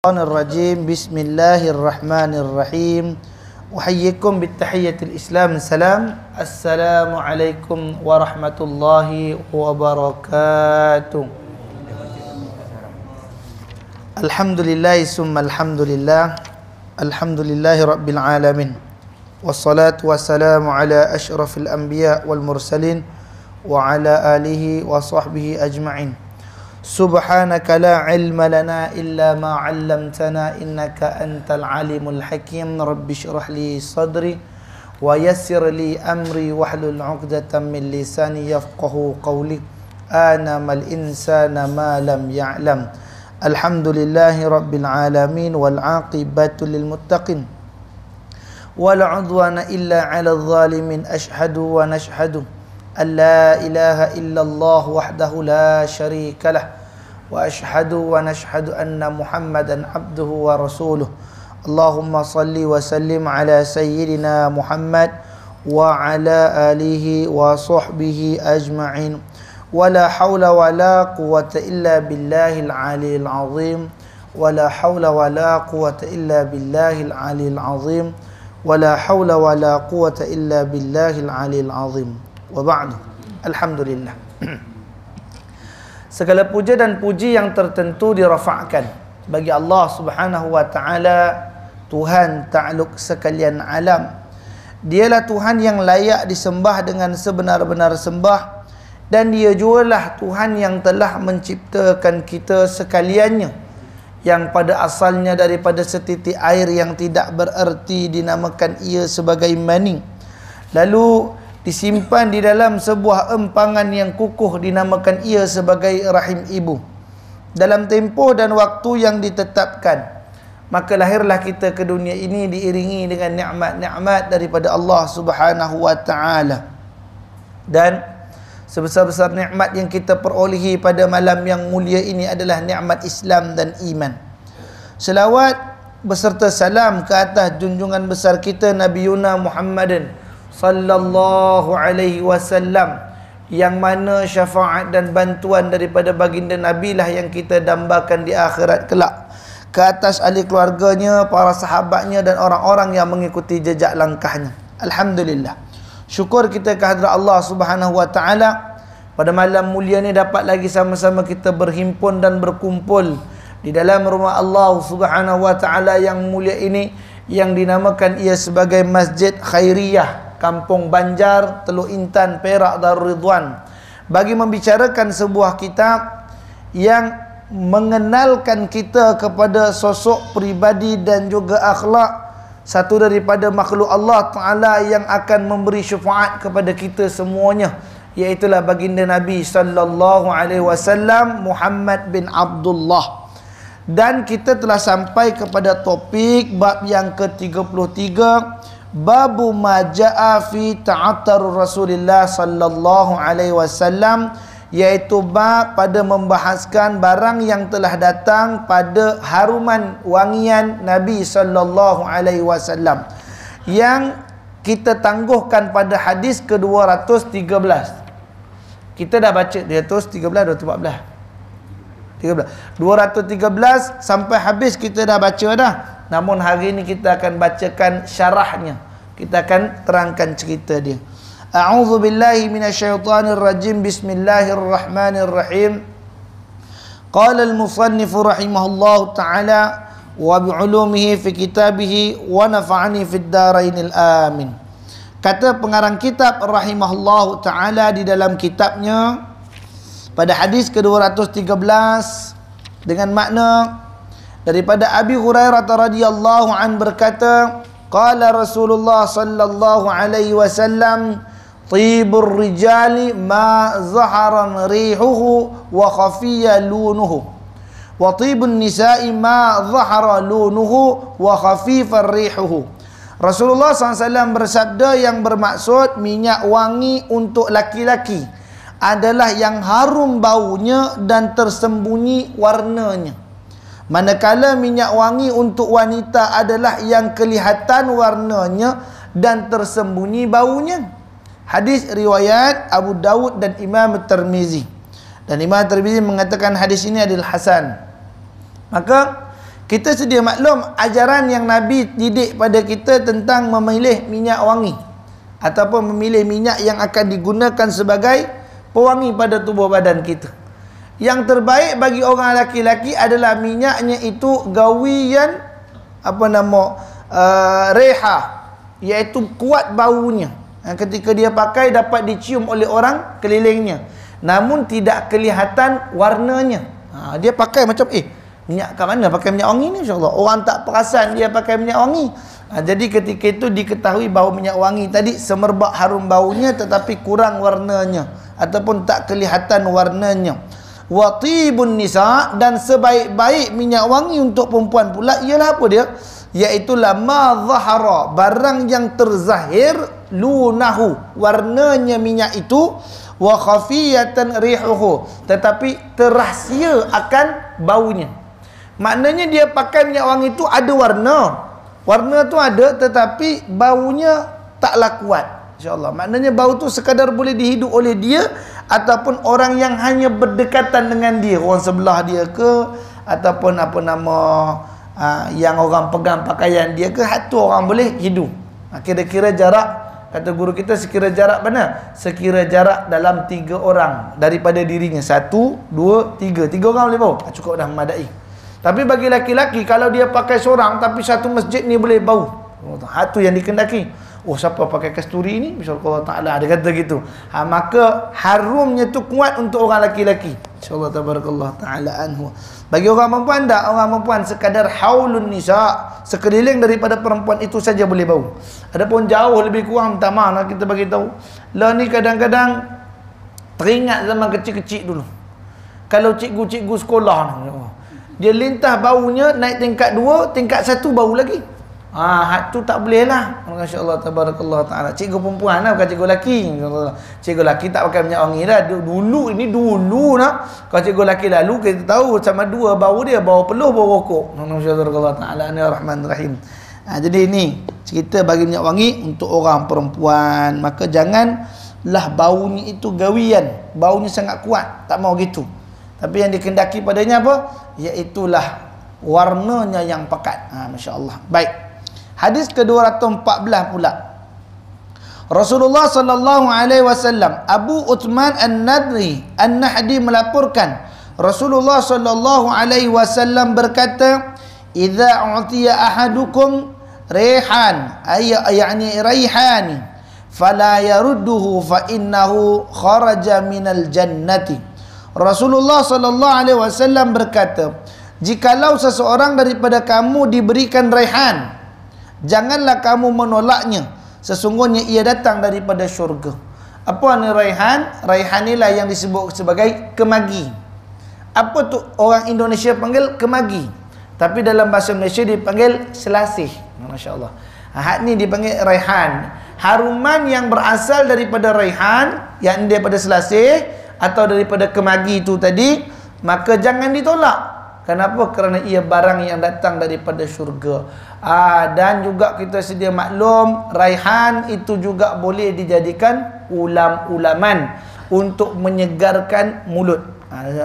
الرجيم بسم الله الرحمن الرحيم أحييكم بالتحية الإسلام السلام عليكم ورحمة الله وبركاته. الحمد لله ثم الحمد لله رب العالمين والصلاة والسلام على أشرف الأنبياء والمرسلين وعلى آله وصحبه أجمعين. Subhanaka la ilma lana illa ma 'allamtana innaka antal alimul hakim. Rabbi shrah li sadri wa yassir li amri wahlul 'uqdatam min lisani yafqahu qawli. Ana mal insana ma lam ya'lam. Alhamdulillahi rabbil alamin wal 'aqibatu lil muttaqin wal 'udwana illa 'alal zalimin. Ashhadu wa nashhadu an la ilaha illallah wahdahu la syarika lah wa ashhadu wa nashhadu anna Muhammadan abduhu wa rasuluh. Allahumma salli wa sallim ala sayyidina Muhammad wa ala alihi wa sahbihi ajma'in. Wala hawla wala quwwata illa billahil aliyil azim. Wala hawla wala quwwata illa billahil aliyil azim. Wala hawla wala quwwata illa billahil aliyil azim. Wa ba'du. Alhamdulillah. Segala puja dan puji yang tertentu dirafa'kan bagi Allah Subhanahu wa taala, Tuhan takluk sekalian alam. Dialah Tuhan yang layak disembah dengan sebenar-benar sembah, dan Dia jugalah Tuhan yang telah menciptakan kita sekaliannya, yang pada asalnya daripada setitik air yang tidak bererti dinamakan ia sebagai mani, lalu disimpan di dalam sebuah empangan yang kukuh dinamakan ia sebagai rahim ibu. Dalam tempoh dan waktu yang ditetapkan, maka lahirlah kita ke dunia ini diiringi dengan nikmat-nikmat daripada Allah Subhanahu wa taala. Dan sebesar-besar nikmat yang kita perolehi pada malam yang mulia ini adalah nikmat Islam dan iman. Selawat beserta salam ke atas junjungan besar kita Nabi Yuna Muhammadin sallallahu alaihi wasallam, yang mana syafaat dan bantuan daripada baginda Nabi lah yang kita dambakan di akhirat kelak, ke atas ahli keluarganya, para sahabatnya dan orang-orang yang mengikuti jejak langkahnya. Alhamdulillah, syukur kita kehadrat Allah Subhanahu wa taala, pada malam mulia ni dapat lagi sama-sama kita berhimpun dan berkumpul di dalam rumah Allah Subhanahu wa taala yang mulia ini, yang dinamakan ia sebagai Masjid Khairiyah Kampung Banjar, Teluk Intan, Perak, Darul Ridwan, bagi membicarakan sebuah kitab yang mengenalkan kita kepada sosok pribadi dan juga akhlak satu daripada makhluk Allah Ta'ala yang akan memberi syafaat kepada kita semuanya, iaitulah baginda Nabi sallallahu alaihi wasallam, Muhammad bin Abdullah. Dan kita telah sampai kepada topik bab yang ke-33, Babu ma ja'a fi ta'attar Rasulullah sallallahu alaihi wasallam, iaitu bab pada membahaskan barang yang telah datang pada haruman wangian Nabi sallallahu alaihi wasallam, yang kita tangguhkan pada hadis ke-213. Kita dah baca 213 213 sampai habis kita dah baca dah. Namun hari ini kita akan bacakan syarahnya. Kita akan terangkan cerita dia. A'udzu billahi minasyaitonir rajim. Bismillahirrahmanirrahim. Qala al-musannif rahimahullahu ta'ala wa bi'ulumihi fi kitabihi wa nafa'ani fid darainil amin. Kata pengarang kitab rahimahullahu ta'ala di dalam kitabnya pada hadis ke-213 dengan makna daripada Abi Hurairah radhiyallahu an berkata, qala Rasulullah sallallahu alaihi wasallam, tibur rijali ma zaharan rihuhu wa khafiya lunuhu, wa tibun nisa'i ma zahara lunuhu wa khafifar rihuhu. Rasulullah SAW bersabda yang bermaksud minyak wangi untuk laki-laki adalah yang harum baunya dan tersembunyi warnanya, manakala minyak wangi untuk wanita adalah yang kelihatan warnanya dan tersembunyi baunya. Hadis riwayat Abu Dawud dan Imam Tirmizi. Dan Imam Tirmizi mengatakan hadis ini adalah hasan. Maka Kita sedia maklum ajaran yang Nabi didik pada kita tentang memilih minyak wangi ataupun memilih minyak yang akan digunakan sebagai pewangi pada tubuh badan kita. Yang terbaik bagi orang laki-laki adalah minyaknya itu gawiyan reha, iaitu kuat baunya. Ketika dia pakai dapat dicium oleh orang kelilingnya, namun tidak kelihatan warnanya. Dia pakai macam minyak kat mana pakai minyak wangi ni, insya-Allah orang tak perasan dia pakai minyak wangi. Jadi ketika itu diketahui bahawa minyak wangi tadi semerbak harum baunya tetapi kurang warnanya ataupun tak kelihatan warnanya. Wa tibun nisa, dan sebaik-baik minyak wangi untuk perempuan pula ialah apa dia? Iaitu ma zahara, barang yang terzahir lunahu, warnanya minyak itu, wa khafiyatan rihuhu, tetapi terahsia akan baunya. Maknanya dia pakai minyak wangi itu ada warna. Warna tu ada tetapi baunya taklah kuat. InsyaAllah. Maknanya bau tu sekadar boleh dihidup oleh dia ataupun orang yang hanya berdekatan dengan dia, orang sebelah dia ke, ataupun yang orang pegang pakaian dia ke, tu orang boleh hidup. Kira-kira jarak, kata guru kita, sekira jarak mana? Sekira jarak dalam 3 orang daripada dirinya. 1, 2, 3. 3 orang boleh bau. Cukup dah memadai. Tapi bagi laki-laki, kalau dia pakai seorang tapi satu masjid ni boleh bau. Tu yang dikendaki. Siapa pakai kasturi ni? InsyaAllah ta'ala dia kata gitu. Maka harumnya tu kuat untuk orang laki-laki. InsyaAllah tabarakallah ta'ala anhu. Bagi orang perempuan tak? Orang perempuan sekadar haulun nisa, sekeliling daripada perempuan itu saja boleh bau. Adapun jauh lebih kurang, minta maaf lah kita bagi tahu. Lah ni kadang-kadang teringat zaman kecil-kecil dulu. Kalau cikgu-cikgu sekolah ni, dia lintah baunya naik tingkat 2, tingkat 1 bau lagi. Tu tak boleh lah. Masya-Allah tabarakallah taala. Cikgu perempuan lah, bukan cikgu lelaki. Cikgu lelaki tak pakai minyak wangi dah. Dulu nak. Kalau cikgu lelaki lalu kita tahu sama 2 bau dia, bau peluh, bau rokok. Masya-Allah tabarakallah taala. Ar-Rahman Rahim. Jadi ini cerita bagi minyak wangi untuk orang perempuan. Maka janganlah baunya itu gawian, baunya sangat kuat, tak mau gitu. Tapi yang dikendaki padanya apa? Iaitulah warnanya yang pekat. Masya-Allah. Baik. Hadis ke-214 pula. Rasulullah sallallahu alaihi wasallam, Abu Uthman An-Nahdi melaporkan Rasulullah sallallahu alaihi wasallam berkata, "Idza utiya ahadukum rihan, yani raihani, fala yarudduhu fa innahu kharaja minal jannati." Rasulullah sallallahu alaihi wasallam berkata, jikalau seseorang daripada kamu diberikan raihan, janganlah kamu menolaknya, sesungguhnya ia datang daripada syurga. Apa ni raihan? Raihan inilah yang disebut sebagai kemagi. Apa tu orang Indonesia panggil kemagi, tapi dalam bahasa Malaysia dipanggil selasih. Masya-Allah. Hak ni dipanggil raihan. Haruman yang berasal daripada raihan, yang daripada selasih atau daripada kemagi itu tadi, maka jangan ditolak. Kenapa? Kerana ia barang yang datang daripada syurga. Dan juga kita sedia maklum, raihan itu juga boleh dijadikan ulam-ulaman untuk menyegarkan mulut.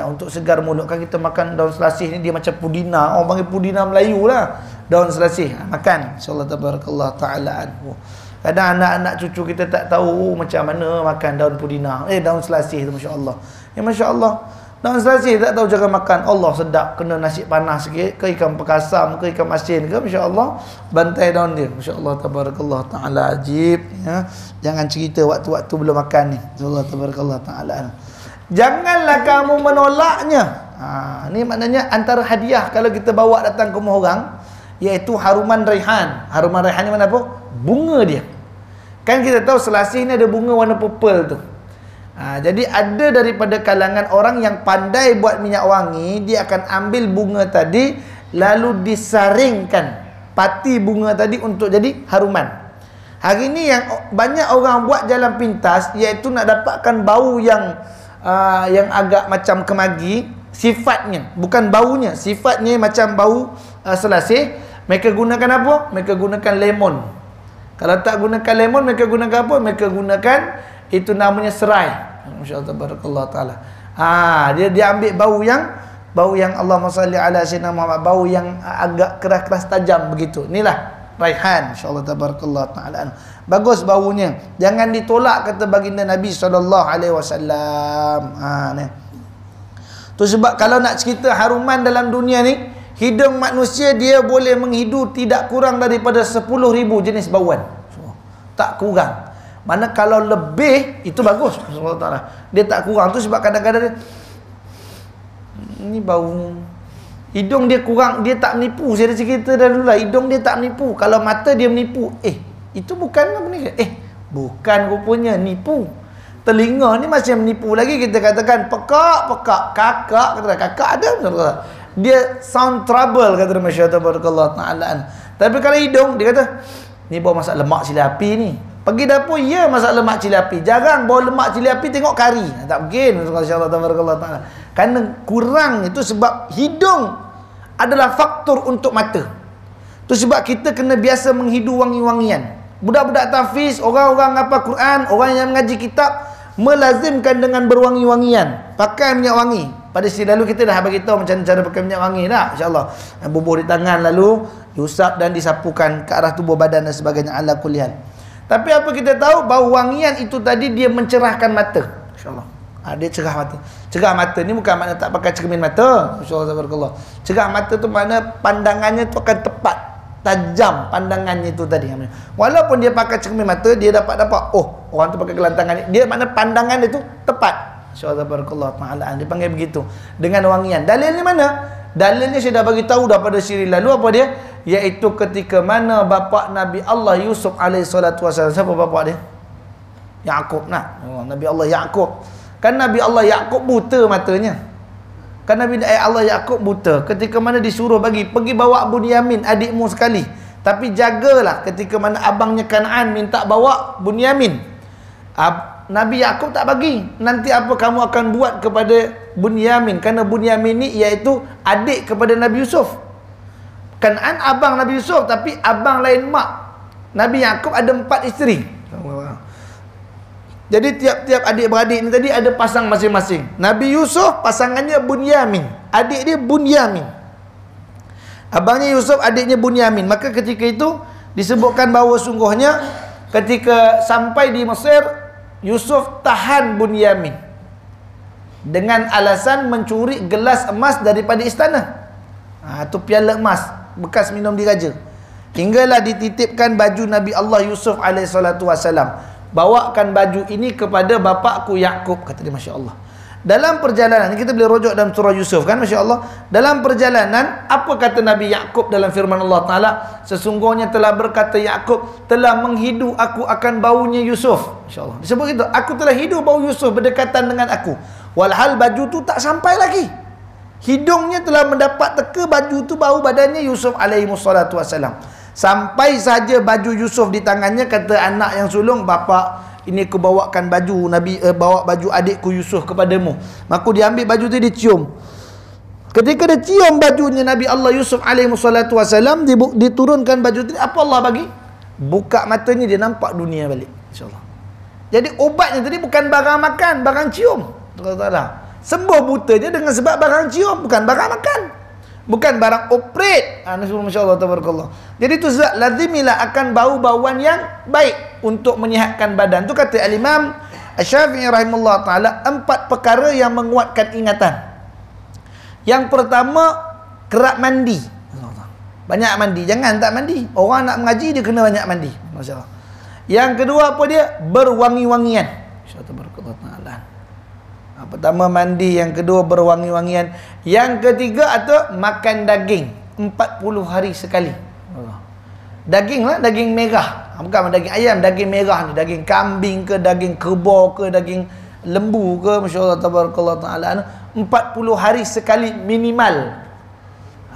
Untuk segar mulut. Kan kita makan daun selasih ni, dia macam pudina. Orang panggil pudina Melayu lah, daun selasih. Makan. InsyaAllah tabarakallah ta'ala anhu. Kadang anak-anak cucu kita tak tahu macam mana makan daun pudina. Daun selasih tu, masya-Allah. Ya masya-Allah. Daun selasih tak tahu cara makan. Allah sedap, kena nasi panas sikit, ke ikan perkasam, ke ikan masin ke, masya-Allah, bantai daun dia. Masya-Allah tabarakallah taala, ajib ya. Jangan cerita waktu-waktu belum makan ni. Masya-Allah tabarakallah taala. Janganlah kamu menolaknya. Ni maknanya antara hadiah kalau kita bawa datang ke rumah orang, iaitu haruman raihan. Haruman raihan ni mana apa? Bunga dia. Kan kita tahu selasih ni ada bunga warna purple tu. Jadi ada daripada kalangan orang yang pandai buat minyak wangi, dia akan ambil bunga tadi lalu disaringkan pati bunga tadi untuk jadi haruman. Hari ni yang banyak orang buat jalan pintas, iaitu nak dapatkan bau yang agak macam kemagi, sifatnya, bukan baunya, sifatnya macam bau selasih. Mereka gunakan apa? Mereka gunakan lemon. Kalau tak gunakan lemon, mereka gunakan apa? Mereka gunakan itu namanya serai. Masya-Allah tabarakallah taala. Dia ambil bau yang bau yang Allahumma salli ala sayyidina Muhammad, bau yang agak keras-keras tajam begitu. Inilah raihan, insyaallah tabarakallah taala. Bagus baunya. Jangan ditolak kata baginda Nabi sallallahu alaihi wasallam. Ni. Tu sebab kalau nak cerita haruman dalam dunia ni, hidung manusia dia boleh menghidu tidak kurang daripada 10,000 jenis bauan. Tak kurang. Mana kalau lebih itu bagus. Allah Taala. Dia tak kurang tu sebab kadang-kadang dia ni bau hidung dia kurang, dia tak menipu. Saya dah cerita dah dulu lah, hidung dia tak menipu. Kalau mata dia menipu, itu bukan apa ni? Bukan rupanya nipu. Telinga ni masih menipu lagi. Kita katakan pekak, kakak, kata kakak ada betul. Dia sound trouble kata masyaallah tabarakallah taala. Tapi kalau hidung dia kata ni bau masak lemak cili api ni. Pergi dapur, ya masak lemak cili api. Jarang bau lemak cili api tengok kari. Tak mungkin masyaallah tabarakallah taala. Kerana kurang itu sebab hidung adalah faktor untuk mata. Itu sebab kita kena biasa menghidu wangi-wangian. Budak-budak tahfiz, orang-orang apa Quran, orang yang mengaji kitab melazimkan dengan berwangi-wangian. Pakai minyak wangi. Pada sisi lalu kita dah bagi tahu macam cara pakai minyak wangi dah, insya-Allah. Bubuh di tangan lalu diusap dan disapukan ke arah tubuh badan dan sebagainya ala kulli hal. Tapi apa kita tahu bahawa wangian itu tadi dia mencerahkan mata, insya-Allah. Dia cerah mata. Cerah mata ni bukan makna tak pakai cermin mata, insya-Allah tabarakallah. Cerah mata tu makna pandangannya tu akan tepat, tajam pandangannya itu tadi. Walaupun dia pakai cermin mata, dia dapat orang tu pakai gelantangan ni, dia makna pandangan dia tu tepat. Insya-Allah tabarakallah taala. Dia panggil begitu dengan wangian. Dalil ni mana? Dalilnya saya dah bagi tahu dah pada siri lalu apa dia? Iaitu ketika mana bapa Nabi Allah Yusuf alaihi salatu wasallam. Siapa bapa dia? Yaqub nak. Nabi Allah Yaqub. Kan Nabi Allah Yaqub buta matanya. Kan Nabi Allah Yaqub buta. Ketika mana disuruh pergi bawa Bunyamin adikmu sekali. Tapi jagalah ketika mana abangnya Kan'an minta bawa Bunyamin. Nabi Yaqub tak bagi. Nanti apa kamu akan buat kepada Bunyamin? Kerana Bunyamin ni iaitu adik kepada Nabi Yusuf. Kan'an abang Nabi Yusuf tapi abang lain mak. Nabi Yaqub ada 4 isteri. Jadi tiap-tiap adik-beradik ni tadi ada pasang masing-masing. Nabi Yusuf pasangannya Bunyamin, adik dia Bunyamin. Abangnya Yusuf, adiknya Bunyamin. Maka ketika itu disebutkan bahawa sungguhnya ketika sampai di Mesir, Yusuf tahan Bunyamin dengan alasan mencuri gelas emas daripada istana. Itu piala emas bekas minum diraja. Hinggalah dititipkan baju Nabi Allah Yusuf alaihi salatu wasallam. Bawakan baju ini kepada bapakku Yaqub, kata dia, masya-Allah. Dalam perjalanan kita boleh rujuk dalam surah Yusuf kan, masya-Allah. Dalam perjalanan apa kata Nabi Yaqub dalam firman Allah Taala? Sesungguhnya telah berkata Yaqub, telah menghidu aku akan baunya Yusuf. Masya-Allah. Disebut itu, aku telah hidu bau Yusuf berdekatan dengan aku. Walhal baju tu tak sampai lagi. Hidungnya telah mendapat teka baju tu bau badannya Yusuf alaihi wassalatu wassalam. Sampai saja baju Yusuf di tangannya, kata anak yang sulung, bapa, ini aku bawakan baju Nabi, bawa baju adikku Yusuf kepadamu. Maka dia ambil baju tu, dia cium. Ketika dia cium bajunya Nabi Allah Yusuf alaihi wassalatu wassalam, diturunkan baju tu, apa Allah bagi? Buka matanya, dia nampak dunia balik, insya-Allah. Jadi obatnya tadi bukan barang makan, barang cium. Sembuh buta je dengan sebab barang cium, bukan barang makan. Bukan barang operate. Masya-Allah tabarakallah. Jadi tu sebab lazimilah akan bau-bauan yang baik untuk menyihatkan badan. Tu kata Al-Imam Asy-Syafi'i rahimahullah taala, 4 perkara yang menguatkan ingatan. Yang pertama, kerap mandi. Banyak mandi, jangan tak mandi. Orang nak mengaji dia kena banyak mandi. Masya-Allah. Yang kedua apa dia? Berwangi-wangian. Masya-Allah tabarakallah taala. Pertama mandi, yang kedua berwangi-wangian, yang ketiga atau makan daging 40 hari sekali. Daging lah, daging merah, bukan daging ayam, daging merah ni, daging kambing ke, daging kerbau ke, daging lembu ke, masya-Allah tabarakallah taala, 40 hari sekali minimal.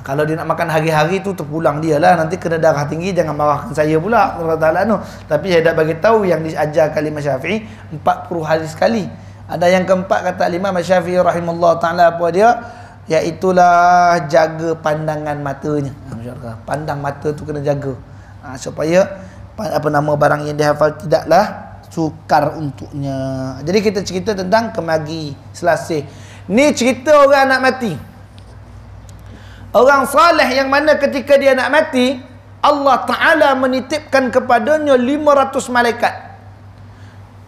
Kalau dia nak makan hari-hari tu terpulang dia lah, nanti kena darah tinggi, jangan marahkan saya pula Allah taala tu. Tapi saya dah bagi tahu yang diajar Imam Syafi'i 40 hari sekali. Ada yang keempat kata Imam Syafi'i rahimahullah taala, apa dia? Iaitulah jaga pandangan matanya. Pandang mata tu kena jaga. Supaya barang yang dihafal tidaklah sukar untuknya. Jadi kita cerita tentang kemagi selasih. Ni cerita orang nak mati. Orang saleh yang mana ketika dia nak mati, Allah Ta'ala menitipkan kepadanya 500 malaikat.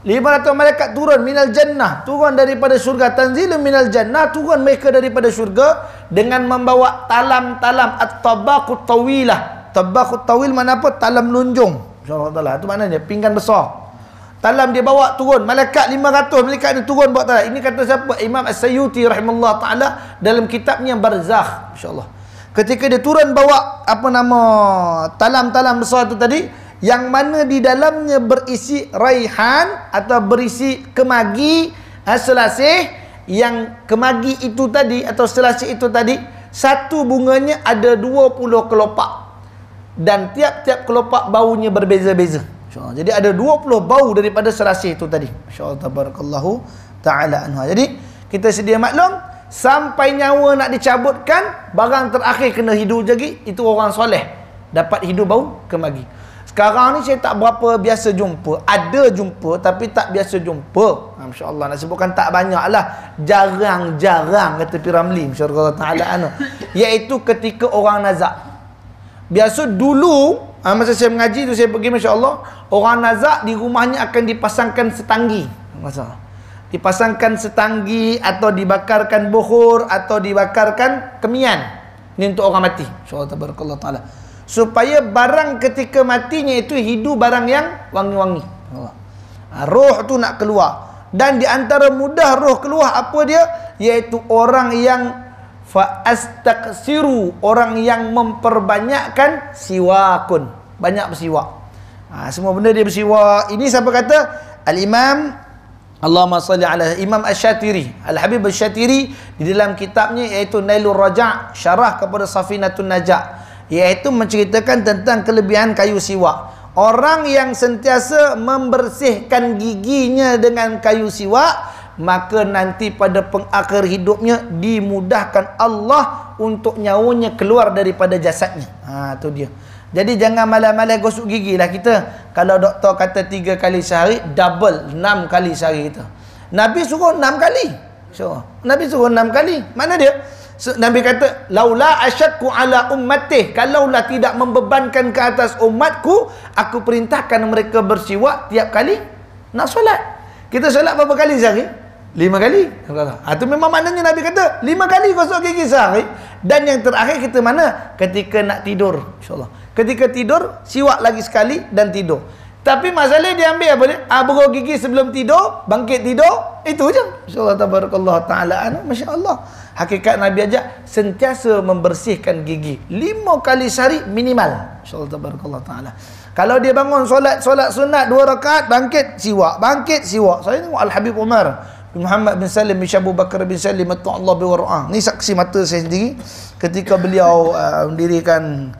500 malaikat turun minal jannah, turun daripada syurga, tanzilun minal jannah, turun mereka daripada syurga dengan membawa talam-talam at-tabaqut tawilah. Tabaqut tawil mana apa? Talam lunjung. InsyaAllah itu maknanya pinggan besar. Talam dia bawa turun, malaikat 500 malaikat ni turun bawa talam. Ini kata siapa? Imam As-Sayyuti rahimahullah taala dalam kitabnya Barzakh, insyaallah. Ketika dia turun bawa apa nama talam-talam besar tu tadi, yang mana di dalamnya berisi raihan atau berisi kemagi, selasih, yang kemagi itu tadi atau selasih itu tadi, satu bunganya ada 20 kelopak dan tiap-tiap kelopak baunya berbeza-beza. Jadi ada 20 bau daripada selasih itu tadi. Masya-Allah tabarakallahu taala anha. Jadi kita sedia maklum, sampai nyawa nak dicabutkan, barang terakhir kena hidup lagi itu orang soleh dapat hidup bau kemagi. Sekarang ni saya tak berapa biasa jumpa. Ada jumpa tapi tak biasa jumpa. Masya-Allah, nak sebutkan tak banyak lah, jarang-jarang kata Piramli, masya-Allah taala anha. Iaitu ketika orang nazak. Biasa dulu masa saya mengaji tu saya pergi, masya-Allah, orang nazak di rumahnya akan dipasangkan setanggi. Masalah. Dipasangkan setanggi atau dibakarkan bukhur atau dibakarkan kemian. Ini untuk orang mati. Insya-Allah tabarakallah taala. Supaya barang ketika matinya itu hidup barang yang wangi-wangi. Roh tu nak keluar. Dan di antara mudah roh keluar apa dia? Iaitu orang yang fa'astaqsiru, orang yang memperbanyakkan siwakun, banyak bersiwak. Semua benda dia bersiwak. Ini siapa kata? Al-Imam, Allahumma salli ala Imam Asy-Syatiri, Al-Habib Asy-Syatiri, di dalam kitabnya iaitu Nailur Raja', syarah kepada Safinatun Najah, iaitu menceritakan tentang kelebihan kayu siwak. Orang yang sentiasa membersihkan giginya dengan kayu siwak, maka nanti pada pengakhir hidupnya dimudahkan Allah untuk nyawanya keluar daripada jasadnya. Tu dia. Jadi jangan malam-malam gosok gigi lah kita. Kalau doktor kata 3 kali sehari, double 6 kali sehari kita. Nabi suruh 6 kali. Nabi suruh 6 kali. Mana dia? Nabi kata, laula asyadku ala ummatih, kalaulah tidak membebankan ke atas umatku, aku perintahkan mereka bersiwak tiap kali nak solat. Kita solat berapa kali sehari? 5 kali. Itu memang maknanya Nabi kata 5 kali gosok gigi sehari. Dan yang terakhir kita mana? Ketika nak tidur, insyaAllah. Ketika tidur, siwak lagi sekali dan tidur. Tapi masalah dia ambil apa dia? Bergosok gigi sebelum tidur, bangkit tidur, itu je. InsyaAllah tabarakallah ta'ala. Masya-Allah. Hakikat Nabi ajak sentiasa membersihkan gigi 5 kali sehari minimal. InsyaAllah tabarakallah ta'ala. Kalau dia bangun solat sunat 2 rakaat, bangkit siwak, bangkit siwak. Saya tengok Al-Habib Umar bin Muhammad bin Salim bin Abu Bakar bin Salim Allah bi wara'ah. Ni saksi mata saya sendiri ketika beliau mendirikan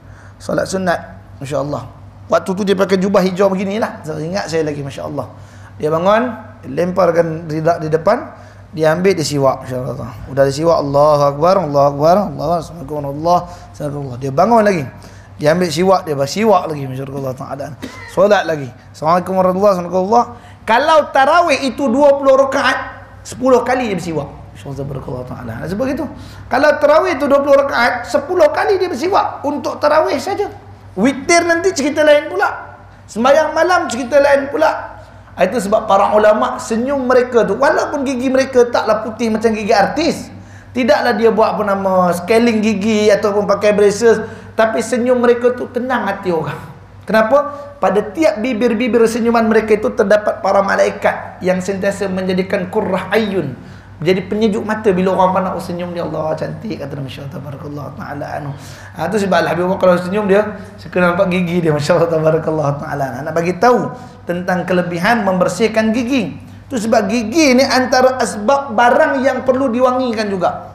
solat sunat, masya-Allah. Waktu tu dia pakai jubah hijau beginilah. Saya ingat saya lagi, masya-Allah. Dia bangun, lemparkan ridak di depan, dia ambil dia siwak, masya-Allah. Udah dia siwak, Allahu akbar, Allahu akbar, Allahu akbar. Dia bangun lagi. Dia ambil siwak, dia bersiwak lagi, masya-Allah taala. Solat lagi. Assalamualaikum warahmatullahi wabarakatuh. Kalau tarawih itu 20 rakaat, 10 kali dia bersiwak. Insyaallah taala. Sebab itu. Kalau tarawih itu 20 rakaat, 10 kali dia bersiwak untuk tarawih saja. Witir nanti cerita lain pula. Sembahyang malam cerita lain pula. Itu sebab para ulama senyum mereka tu, walaupun gigi mereka taklah putih macam gigi artis, tidaklah dia buat apa nama scaling gigi ataupun pakai braces, tapi senyum mereka tu tenang hati orang. Kenapa? Pada tiap bibir-bibir senyuman mereka itu terdapat para malaikat yang sentiasa menjadikan qurrah ayun, jadi penyejuk mata bila orang pandang senyum dia, Allah cantik, kata masya-Allah tabarakallah taala anhu. Itu sebab Al-Habib kalau senyum dia suka nampak gigi dia, masya-Allah tabarakallah taala. Nak bagi tahu tentang kelebihan membersihkan gigi. Itu sebab gigi ni antara asbab barang yang perlu diwangikan juga.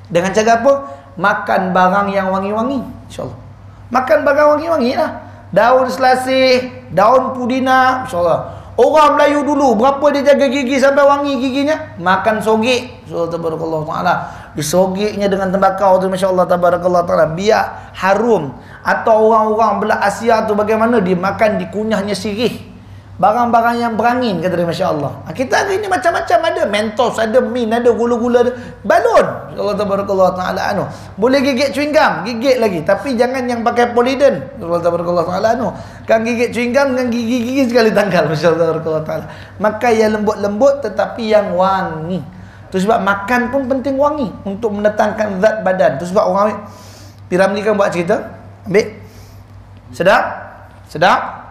Dengan cara apa? Makan barang yang wangi-wangi, insya-Allah. Makan barang wangi-wangi lah. Daun selasih, daun pudina, insya-Allah. Orang Melayu dulu berapa dia jaga gigi sampai wangi giginya? Makan sogek. Masya-Allah tabarakallah taala. Disogeknya dengan tembakau tu, masya-Allah tabarakallah taala, biar harum. Atau orang-orang belah Asia tu bagaimana dia makan dikunyahnya sirih. Barang-barang yang berangin, kata dia, Masya Allah. Kita hari ni macam-macam ada. Mentos, ada min, ada gula-gula, ada balon. Allah Tabarakallah Ta'ala anu. Boleh gigit chewing gum, gigit lagi. Tapi jangan yang pakai poliden. Allah Tabarakallah Ta'ala anu. Kan gigit chewing gum dengan gigi-gigi sekali tanggal. Masya Allah Tabarakallah Ta'ala. Maka yang lembut-lembut tetapi yang wangi. Itu sebab makan pun penting wangi. Untuk mendatangkan zat badan. Itu sebab orang ambil. Piramli kan buat cerita. Ambil. Sedap? Sedap?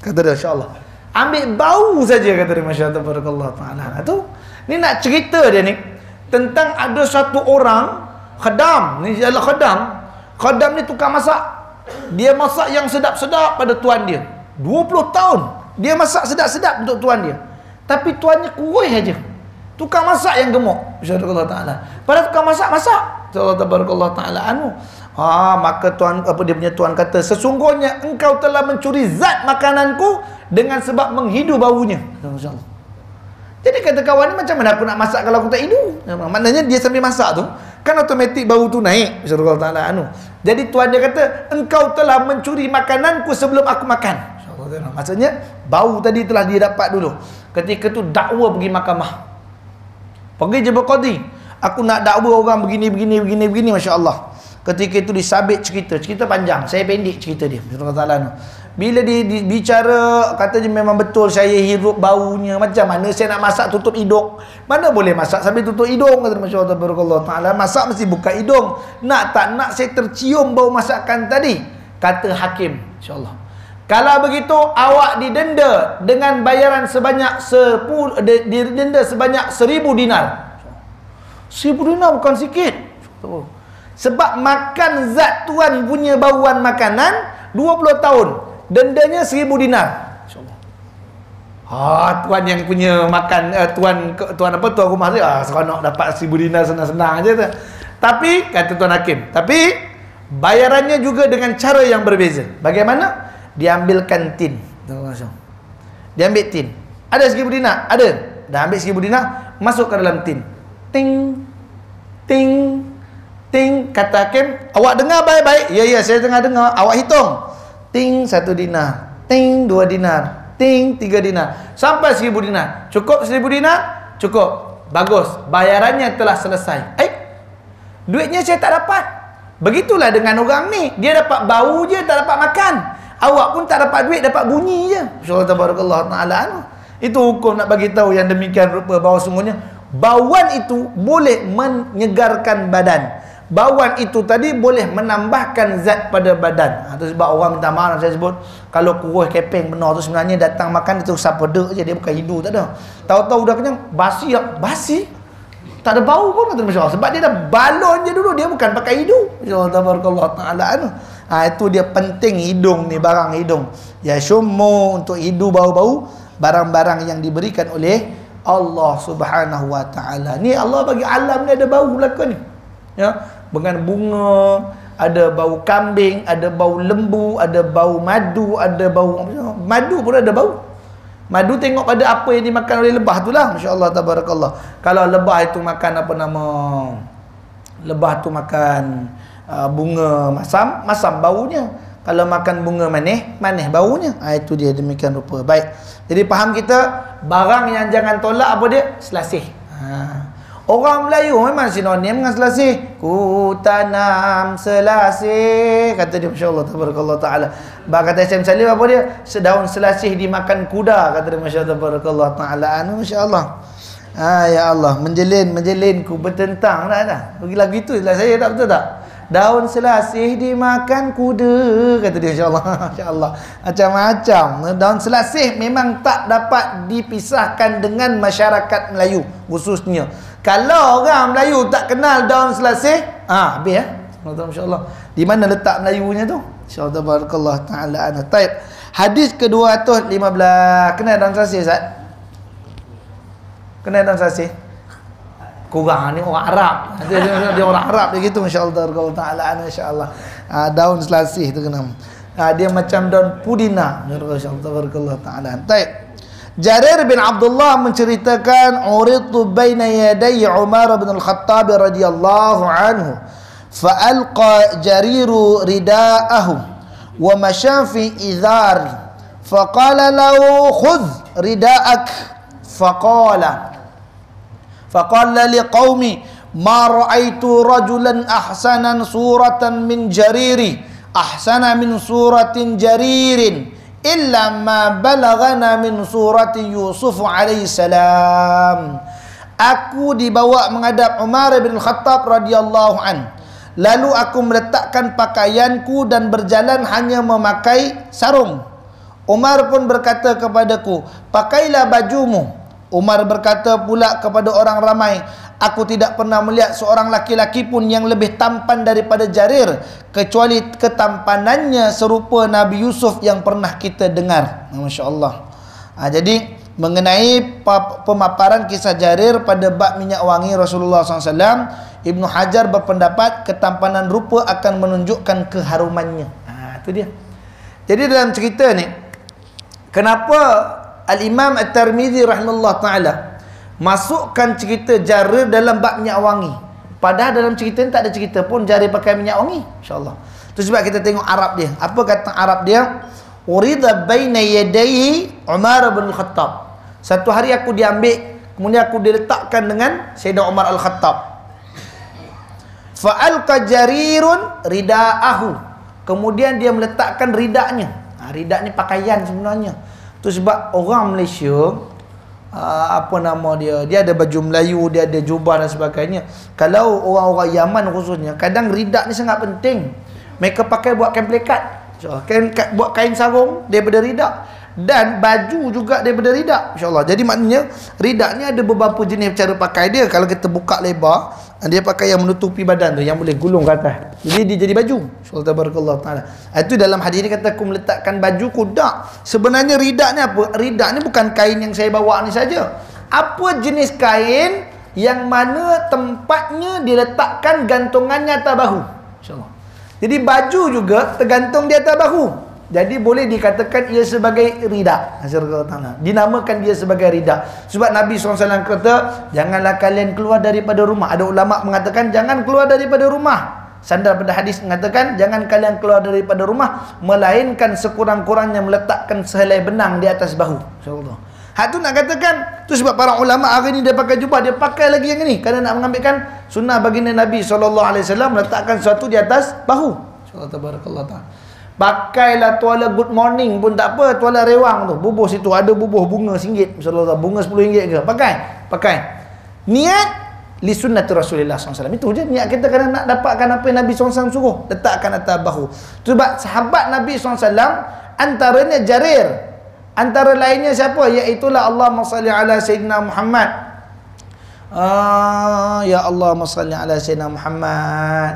Kata dia, insyaAllah. Ambil bau saja, kata dia, Masya Allah, Barakallah Ta'ala. Itu, ni nak cerita dia ni, tentang ada satu orang, khadam, ni adalah khadam. Khadam ni tukang masak. Dia masak yang sedap-sedap pada tuan dia. 20 tahun, dia masak sedap-sedap untuk tuan dia. Tapi tuannya kurus saja. Tukang masak yang gemuk. Masya Allah Ta'ala. Pada tukang masak-masak. Masya Allah, Barakallah Ta'ala. Maka tuan, apa dia punya tuan kata, sesungguhnya engkau telah mencuri zat makananku dengan sebab menghidu baunya. Masya-Allah. Jadi kata kawan ni, macam mana aku nak masak kalau aku tak hidu? Maknanya dia sambil masak tu kan automatik bau tu naik. Masya-Allah Taala anu. Jadi tuan dia kata, engkau telah mencuri makananku sebelum aku makan. Masya-Allah. Maksudnya bau tadi telah dia dapat dulu. Ketika tu dakwa pergi mahkamah. Pergi je berqadi. Aku nak dakwa orang begini masya-Allah. Ketika itu disabit cerita panjang, saya pendek cerita dia. Bila dia bicara, katanya memang betul saya hirup baunya. Macam mana saya nak masak tutup hidung? Mana boleh masak sambil tutup hidung? Kata Masya Allah Ta'ala. Masak mesti buka hidung. Nak tak nak saya tercium bau masakan tadi. Kata hakim, insyaAllah, kalau begitu awak didenda dengan bayaran sebanyak 1000 dinar. 1000 dinar bukan sikit. Sebab makan zat tuan punya bauan makanan 20 tahun. Dendanya 1000 dinar. InsyaAllah. Tuan yang punya makan, tuan rumah dia, seronok dapat 1000 dinar senang-senang aja tu. Tapi, kata tuan hakim, tapi bayarannya juga dengan cara yang berbeza. Bagaimana? Diambilkan tin. Dia ambil tin. Ada 1000 dinar? Ada. Dah ambil 1000 dinar, masuk ke dalam tin. Ting, ting, ting. Kata hakim, awak dengar baik-baik? Ya, saya tengah dengar. Awak hitung. Ting 1 dinar, ting 2 dinar, ting 3 dinar, sampai 1000 dinar. Cukup 1000 dinar? Cukup. Bagus, bayarannya telah selesai. Duitnya saya tak dapat. Begitulah dengan orang ni. Dia dapat bau je, tak dapat makan. Awak pun tak dapat duit, dapat bunyi je. InsyaAllah Tabarakallah Ta'ala. Itu hukum nak bagi tahu yang demikian rupa, bahawa sungguhnya bauan itu boleh menyegarkan badan. Bauan itu tadi boleh menambahkan zat pada badan. Itu sebab orang minta maaf saya sebut, kalau kurus keping benar tu sebenarnya datang makan itu sapedek je, dia bukan hidu, tak ada. Tahu-tahu dah kenyang, basi. Tak ada bau pun, kata Masya Allah. Sebab dia dah balon je dulu, dia bukan pakai hidu. InsyaAllah Tabarakallah Ta'ala. Itu dia penting hidung ni, barang hidung. Ya syummu, untuk hidu bau-bau barang-barang yang diberikan oleh Allah Subhanahu Wa Ta'ala. Ni Allah bagi alam ni ada bau belaka ni. Ya, dengan bunga, ada bau kambing, ada bau lembu, ada bau madu, ada bau madu pun ada bau. Madu tengok pada apa yang dimakan oleh lebah tu lah. Masya-Allah Tabarakallah. Kalau lebah itu makan apa nama? Lebah tu makan bunga masam baunya. Kalau makan bunga manis baunya. Itu dia, demikian rupa. Baik. Jadi faham kita, barang yang jangan tolak apa dia? Selasih. Orang Melayu memang sinonim dengan selasih. Ku tanam selasih, kata dia, Masya-Allah Tabarakallah Ta'ala. Kata SM Salim apa dia? Sedaun selasih dimakan kuda, kata dia, Masya-Allah Tabarakallah Ta'ala. Masya-Allah. Ya Allah, menjelin ku bertentang dah. Bagi lagu itu lah saya, tak betul tak? Daun selasih dimakan kuda, kata dia, insya-Allah. Masya-Allah. Macam-macam. Daun selasih memang tak dapat dipisahkan dengan masyarakat Melayu khususnya. Kalau orang Melayu tak kenal daun selasih, habis ya. Masya-Allah. Di mana letak Melayunya tu? Insya-Allah Tabarakallah Ta'ala. Taib. Hadis ke-215. Kenal daun selasih, Ustaz? Kenal daun selasih? Kurang ni orang Arab. Dia orang Arab dia gitu, Masya-Allah Ta'ala. Masya-Allah. Daun selasih tu kena. Dia macam daun pudina. Masya-Allah Ta'ala. Taib. Jarir bin Abdullah menceritakan, uritu baina yaday Umar bin Al-Khattab radhiyallahu anhu, fa alqa Jariru ridaahu wa masha fi idhar, faqala lahu khudh rida'ak faqala liqaumi ma ra'aitu rajulan ahsanan suratan min jariri ahsana min suratin jaririn illa ma balagana min surati Yusuf alaihi salam. Aku dibawa menghadap Umar bin Khattab radhiyallahu an. Lalu aku meletakkan pakaianku dan berjalan hanya memakai sarung. Umar pun berkata kepadaku, pakailah bajumu. Umar berkata pula kepada orang ramai, aku tidak pernah melihat seorang laki-laki pun yang lebih tampan daripada Jarir, kecuali ketampanannya serupa Nabi Yusuf yang pernah kita dengar. Masya Allah. Jadi mengenai pemaparan kisah Jarir pada bab minyak wangi Rasulullah SAW, Ibnu Hajar berpendapat ketampanan rupa akan menunjukkan keharumannya. Itu dia. Jadi dalam cerita ni, kenapa Al-Imam At-Tirmizi rahimahullah ta'ala masukkan cerita Jarir dalam bab minyak wangi, padahal dalam cerita ni tak ada cerita pun Jarir pakai minyak wangi. InsyaAllah. Itu sebab kita tengok Arab dia. Apa kata Arab dia? Urida baina yadayhi Umar bin Khattab. Satu hari aku diambil, kemudian aku diletakkan dengan Sayyidina Umar Al-Khattab. Fa'alqa Jarirun rida'ahu. Kemudian dia meletakkan ridaknya. Ridak ni pakaian sebenarnya. Tu sebab orang Malaysia, apa nama dia, dia ada baju Melayu, dia ada jubah dan sebagainya. Kalau orang-orang Yaman khususnya, kadang ridak ni sangat penting. Mereka pakai buat kain pelekat, buat kain sarung daripada ridak, dan baju juga daripada ridak, insyaAllah. Jadi maknanya ridak ni ada beberapa jenis cara pakai dia. Kalau kita buka lebar, dia pakai yang menutupi badan tu, yang boleh gulung ke atas, jadi dia jadi baju. InsyaAllah tabarakallah ta'ala. Itu dalam hadis ni kata aku meletakkan bajuku. Tak, sebenarnya ridak ni apa? Ridak ni bukan kain yang saya bawa ni saja. Apa jenis kain yang mana tempatnya diletakkan gantungannya atas bahu, insyaAllah. Jadi baju juga tergantung di atas bahu. Jadi boleh dikatakan ia sebagai ridak. Dinamakan dia sebagai ridak. Sebab Nabi SAW kata, janganlah kalian keluar daripada rumah. Ada ulama mengatakan jangan keluar daripada rumah. Sandar pada hadis mengatakan jangan kalian keluar daripada rumah melainkan sekurang-kurangnya meletakkan sehelai benang di atas bahu. InsyaAllah. Hak tu nak katakan, tu sebab para ulama hari ni dia pakai jubah, dia pakai lagi yang ni kerana nak mengambilkan sunnah baginda Nabi SAW meletakkan sesuatu di atas bahu. InsyaAllah tabarakallah ta'ala. Pakailah tuala good morning pun tak apa, tuala rewang tu, bubuh situ ada bubuh bunga RM1, misalnya bunga RM10 ke, pakai. Niat li sunnati Rasulullah SAW. Itu je niat kita kerana nak dapatkan apa yang Nabi SAW suruh, letakkan atas bahu. Sebab sahabat Nabi SAW antaranya Jarir, antara lainnya siapa? Iaitulah Allahumma salli ala Sayyidina Muhammad. Ya Allahumma salli ala Sayyidina Muhammad.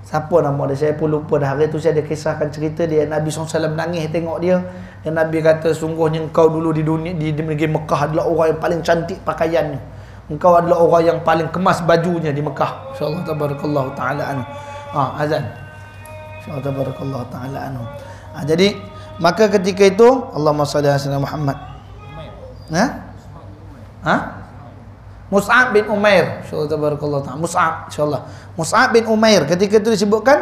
Siapa nama dia? Saya pun lupa dah. Hari tu saya ada kisahkan cerita dia. Nabi SAW menangis tengok dia. Dan Nabi kata, sungguhnya engkau dulu di dunia, di negeri Mekah adalah orang yang paling cantik pakaiannya. Engkau adalah orang yang paling kemas bajunya di Mekah. InsyaAllah tabarakallahu ta'ala anhu. Azan. InsyaAllah tabarakallahu ta'ala anhu. Jadi, maka ketika itu, Allahumma salli ala Sayyidina Muhammad. Mus'ab bin Umair, insyaAllah tabarakallah ta'ala. Mus'ab bin Umair, ketika itu disebutkan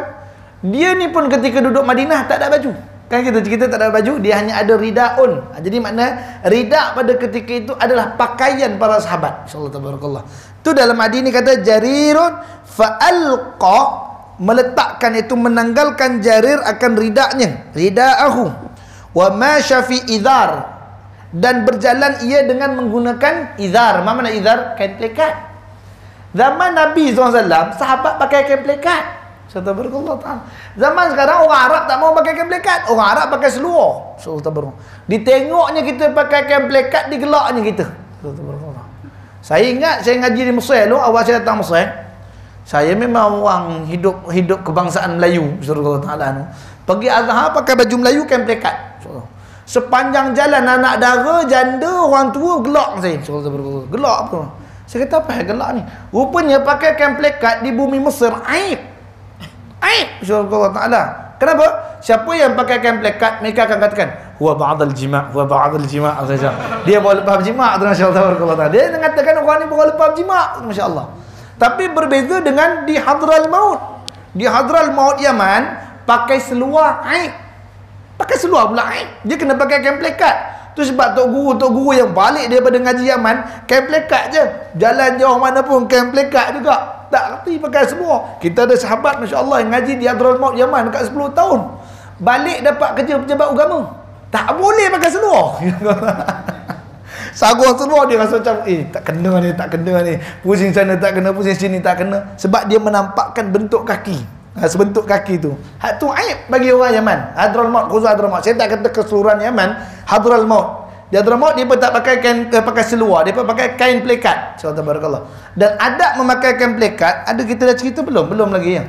dia ni pun ketika duduk Madinah tak ada baju. Kan kita tak ada baju, dia hanya ada ridaun. Jadi makna ridak pada ketika itu adalah pakaian para sahabat. InsyaAllah tabarakallah. Itu dalam hadis ni kata Jarirun fa'alqa, meletakkan itu menanggalkan Jarir akan ridaknya, rida'ahu, wa ma syafi idhar, dan berjalan ia dengan menggunakan izar. Apa makna izar? Kain pelekat. Zaman Nabi SAW, sahabat pakai kain pelekat. Zaman sekarang orang Arab tak mau pakai kain pelekat. Orang Arab pakai seluar. Ditengoknya kita pakai kain pelekat, digelaknya kita. Saya ingat saya ngaji di Mesir dulu, awal saya datang Mesir. Saya memang orang hidup kebangsaan Melayu. Pergi Azhar pakai baju Melayu, kain pelekat. Sepanjang jalan anak dara, janda, orang tua gelak saya. Gelak apa? Saya kata apa gelak ni? Rupanya pakai kain pelekat di bumi Mesir aib. InsyaAllah ta'ala. Kenapa? Siapa yang pakai kain pelekat, mereka akan katakan huwa ba'dal jima', huwa ba'dal jima' saja. Dia bawa lepas jima' tu, masya-Allah ta'ala. Dia mengatakan orang ni bawa lepas jima', masya-Allah. Tapi berbeza dengan di Hadral Maut. Di Hadral Maut Yaman pakai seluar aib. pakai seluar pula. Dia kena pakai kain plekat. Tu sebab tok guru yang balik daripada ngaji Yaman, kain plekat je. Jalan jauh mana pun kain plekat juga. Tak reti pakai seluar. Kita ada sahabat masya-Allah yang ngaji di Hadramaut Yaman dekat 10 tahun. Balik dapat kerja pejabat agama. Tak boleh pakai seluar. Sagur seluar dia rasa macam tak kena ni. Pusing sana tak kena, pusing sini tak kena. Sebab dia menampakkan bentuk kaki. Sebentuk kaki tu. Hak tu aib bagi orang Yaman. Hadramaut, khusus Hadramaut. Saya tak kata keseluruhan Yaman, Hadramaut. Di Hadramaut dia pun tak pakai kain, pakai seluar, dia pun pakai kain plekat. Insyaallah tabarakallah. Dan adab memakai kain plekat, ada kita dah cerita belum? Belum lagi ya.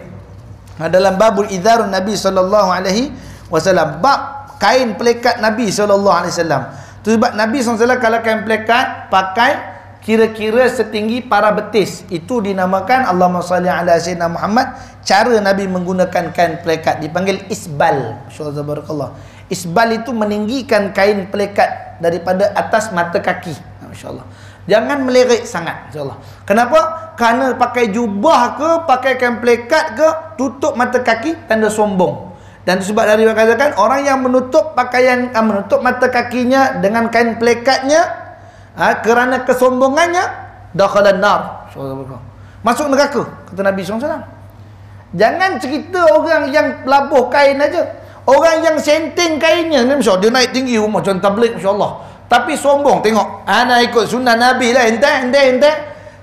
Dalam babul idzarun Nabi sallallahu alaihi wasallam, bab kain plekat Nabi sallallahu alaihi wasallam. Tu sebab Nabi SAW kalau kain plekat pakai kira-kira setinggi para betis. Itu dinamakan Allahumma salli ala sayyidina Muhammad. Cara Nabi menggunakan kain plekat dipanggil isbal. Masyaallah barakallah. Isbal itu meninggikan kain plekat daripada atas mata kaki. Masyaallah. Jangan melirik sangat, insyaallah. Kenapa? Kerana pakai jubah ke, pakai kain plekat ke, tutup mata kaki, tanda sombong. Dan sebab dari katakan orang yang menutup pakaian, menutup mata kakinya dengan kain plekatnya, kerana kesombongannya, dakhalan nar. Masuk neraka, kata Nabi SAW. Jangan cerita orang yang labuh kain aja. Orang yang senting kainnya ni, dia naik tinggi rumah macam tabligh masya-Allah. Tapi sombong, tengok. Ana ikut sunnah Nabi lah, ente.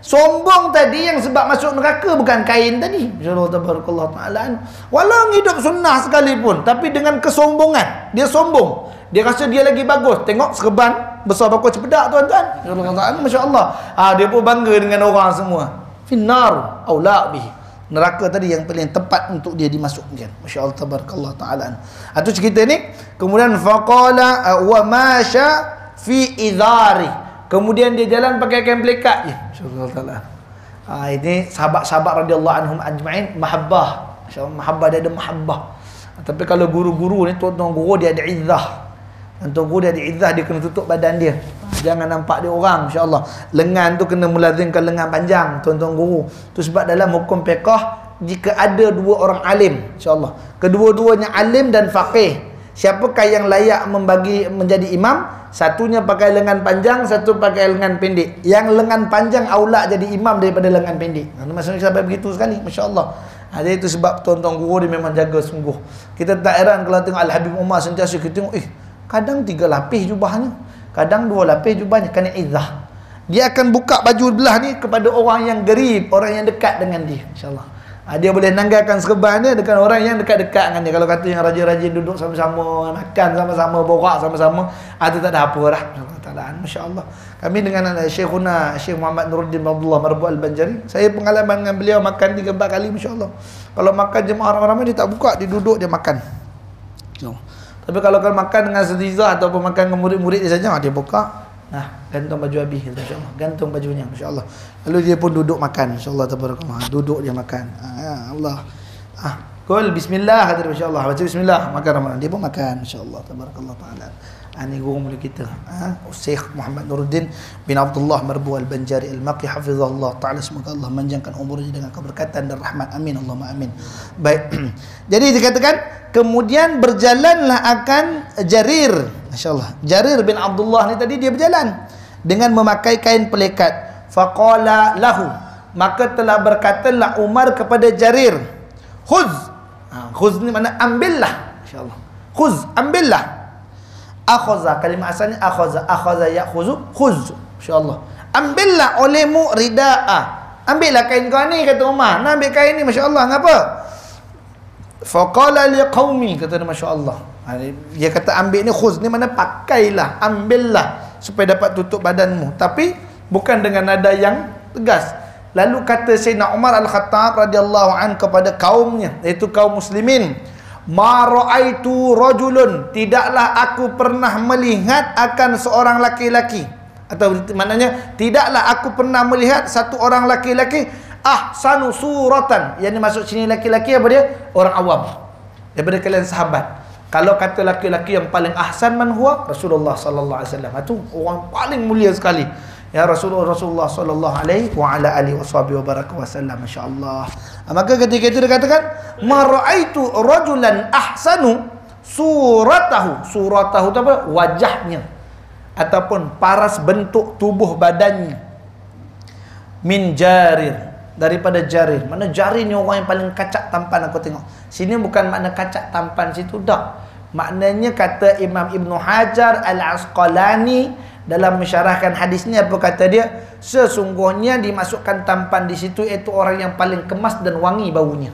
Sombong tadi yang sebab masuk neraka bukan kain tadi. Insyaallah tabarakallah taala. Walau hidup sunnah sekalipun, tapi dengan kesombongan, dia sombong. Dia rasa dia lagi bagus. Tengok serban besar bakul cepedak tuan-tuan. Masya-Allah. Dia pun bangga dengan orang semua. Finnar aula bihi. Neraka tadi yang paling tepat untuk dia dimasukkan. Masya-Allah tabarakallah taala. Itu cerita ni. Kemudian faqala wa masya fi idhari. Kemudian dia jalan pakai kain plekat je. Masya-Allah taala. Ini sahabat-sahabat radhiyallahu anhum ajma'in mahabbah. Masya-Allah mahabbah, dia ada mahabbah. Tapi kalau guru-guru ni, tuan-tuan guru dia ada izzah. Tuan guru dia ada izzah, dia kena tutup badan dia. Jangan nampak dia orang, masya-Allah. Lengan tu kena melazimkan lengan panjang, tuan-tuan guru. Tu sebab dalam hukum fiqh, jika ada dua orang alim, insya-Allah, kedua-duanya alim dan faqih, siapakah yang layak menjadi imam? Satunya pakai lengan panjang, satu pakai lengan pendek. Yang lengan panjang aula jadi imam daripada lengan pendek. Maksudnya sampai begitu sekali, masya-Allah. Jadi itu sebab tuan-tuan guru dia memang jaga sungguh. Kita tak heran kalau tengok Al-Habib Umar sentiasa kita tengok, kadang 3 lapis jubahnya, kadang 2 lapis jubahnya, kerana izzah. Dia akan buka baju belah ni kepada orang yang gerib, orang yang dekat dengan dia, insya-Allah. Dia boleh nanggalkan serban dia dengan orang yang dekat-dekat dengan dia. Kalau kata yang rajin-rajin duduk sama-sama, makan sama-sama, borak sama-sama, itu tak ada apa dah. Masya-Allah. Kami dengan Syekhuna Syekh Muhammad Nuruddin bin Abdullah Marbu Al-Banjari, saya pengalaman dengan beliau makan 3-4 kali, masya-Allah. Kalau makan jemaah ramai-ramai dia tak buka, dia duduk dia makan. Tapi kalau makan dengan setizah ataupun makan dengan murid-murid dia saja, dia buka. Gantung baju habis, insya-Allah. Gantung bajunya, masya-Allah. Lalu dia pun duduk makan, insya-Allah tabarakallah. Duduk dia makan. Allah. Qul bismillah, kata masya-Allah. Baca bismillah, makan Ramadan. Dia pun makan, insya-Allah tabarakallah taala. Ini guru murid kita, Syekh Muhammad Nuruddin bin Abdullah Marbu Al-Banjari Al-Maqi hafizahullah taala. Semoga Allah manjangkan umurnya dengan keberkatan dan rahmat. Amin Allahumma amin. Baik. Jadi dikatakan kemudian berjalanlah akan Jarir, masyaallah. Jarir bin Abdullah ni tadi dia berjalan dengan memakai kain pelekat. Faqala lahu, maka telah berkatalah Umar kepada Jarir, khuz. Khuz ni makna ambillah, masyaallah. Khuz, ambillah. Akhaza, kalimah asalnya akhaza ya'khuzu, khuz, masyaallah. Ambillah olehmu rida'a. Ambillah kain kau ni, kata Umar. Nak ambil kain ni, masyaallah. Ngapa? Faqala liqaumi, kata dia, masya-Allah. Dia kata ambil ni khuz ni mana pakailah, ambillah supaya dapat tutup badanmu, tapi bukan dengan nada yang tegas. Lalu kata Sayyidina Umar Al-Khattab radhiyallahu an kepada kaumnya, iaitu kaum muslimin, ma ra'aitu rajulun, tidaklah aku pernah melihat akan seorang laki-laki, atau maknanya tidaklah aku pernah melihat satu orang laki-laki ahsanu suratan, yang dimaksud sini laki-laki apa dia? Orang awam daripada kalian sahabat. Kalau kata laki-laki yang paling ahsan man huwa Rasulullah sallallahu alaihi wasallam, itu orang paling mulia sekali ya Rasulullah sallallahu alaihi wa ala alihi wasallam, masyaallah. Maka ketika itu dikatakan ma raaitu rajulan ahsanu suratahu tu apa? Wajahnya ataupun paras bentuk tubuh badannya. Min jarir, daripada jarir. Mana jarir ni orang yang paling kacak tampan aku tengok. Sini bukan makna kacak tampan situ dah. Maknanya kata Imam Ibn Hajar Al-Asqalani dalam mensyarahkan hadis ni, apa kata dia? Sesungguhnya dimasukkan tampan di situ iaitu orang yang paling kemas dan wangi baunya.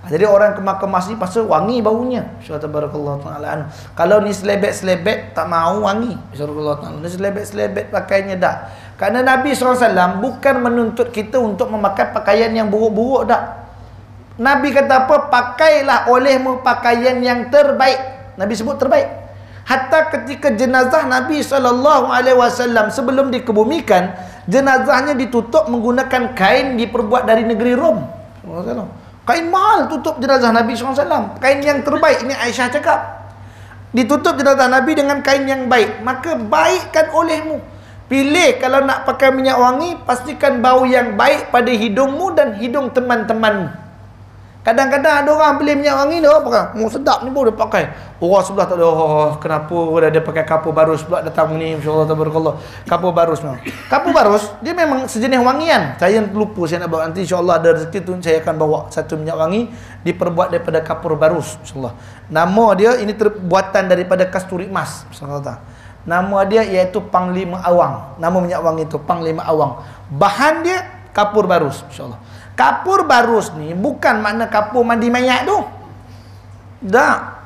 Jadi orang kemas-kemas ni pasal wangi baunya. Tabarakallahu taala. Kalau ni selebet-selebet tak mau wangi. Tabarakallahu taala. Ni selebet-selebet pakainya dah. Kerana Nabi SAW bukan menuntut kita untuk memakai pakaian yang buruk-buruk dah. Nabi kata apa? Pakailah olehmu pakaian yang terbaik. Nabi sebut terbaik. Hatta ketika jenazah Nabi SAW sebelum dikebumikan, jenazahnya ditutup menggunakan kain diperbuat dari negeri Rom. Kain mahal tutup jenazah Nabi SAW. Kain yang terbaik. Ini Aisyah cakap. Ditutup jenazah Nabi dengan kain yang baik. Maka baikkan olehmu. Pilih kalau nak pakai minyak wangi, pastikan bau yang baik pada hidungmu dan hidung teman-temanmu. Kadang-kadang ada orang beli minyak wangi dia pakai, sedap ni pun dia pakai. Orang sebelah tak ada, kenapa dia pakai kapur barus pula datang ni, insya-Allah tabarakallah. Kapur barus memang. Kapur barus dia memang sejenis wangian. Saya lupa saya nak bawa nanti, insya-Allah ada rezeki tu saya akan bawa satu minyak wangi diperbuat daripada kapur barus, insya-Allah. Nama dia ini terbuatan daripada kasturi emas, insya-Allah. Nama dia iaitu Panglima Awang. Nama minyak wangi itu Panglima Awang. Bahan dia kapur barus, insya-Allah. Kapur barus ni bukan makna kapur mandi mayat tu. Tak.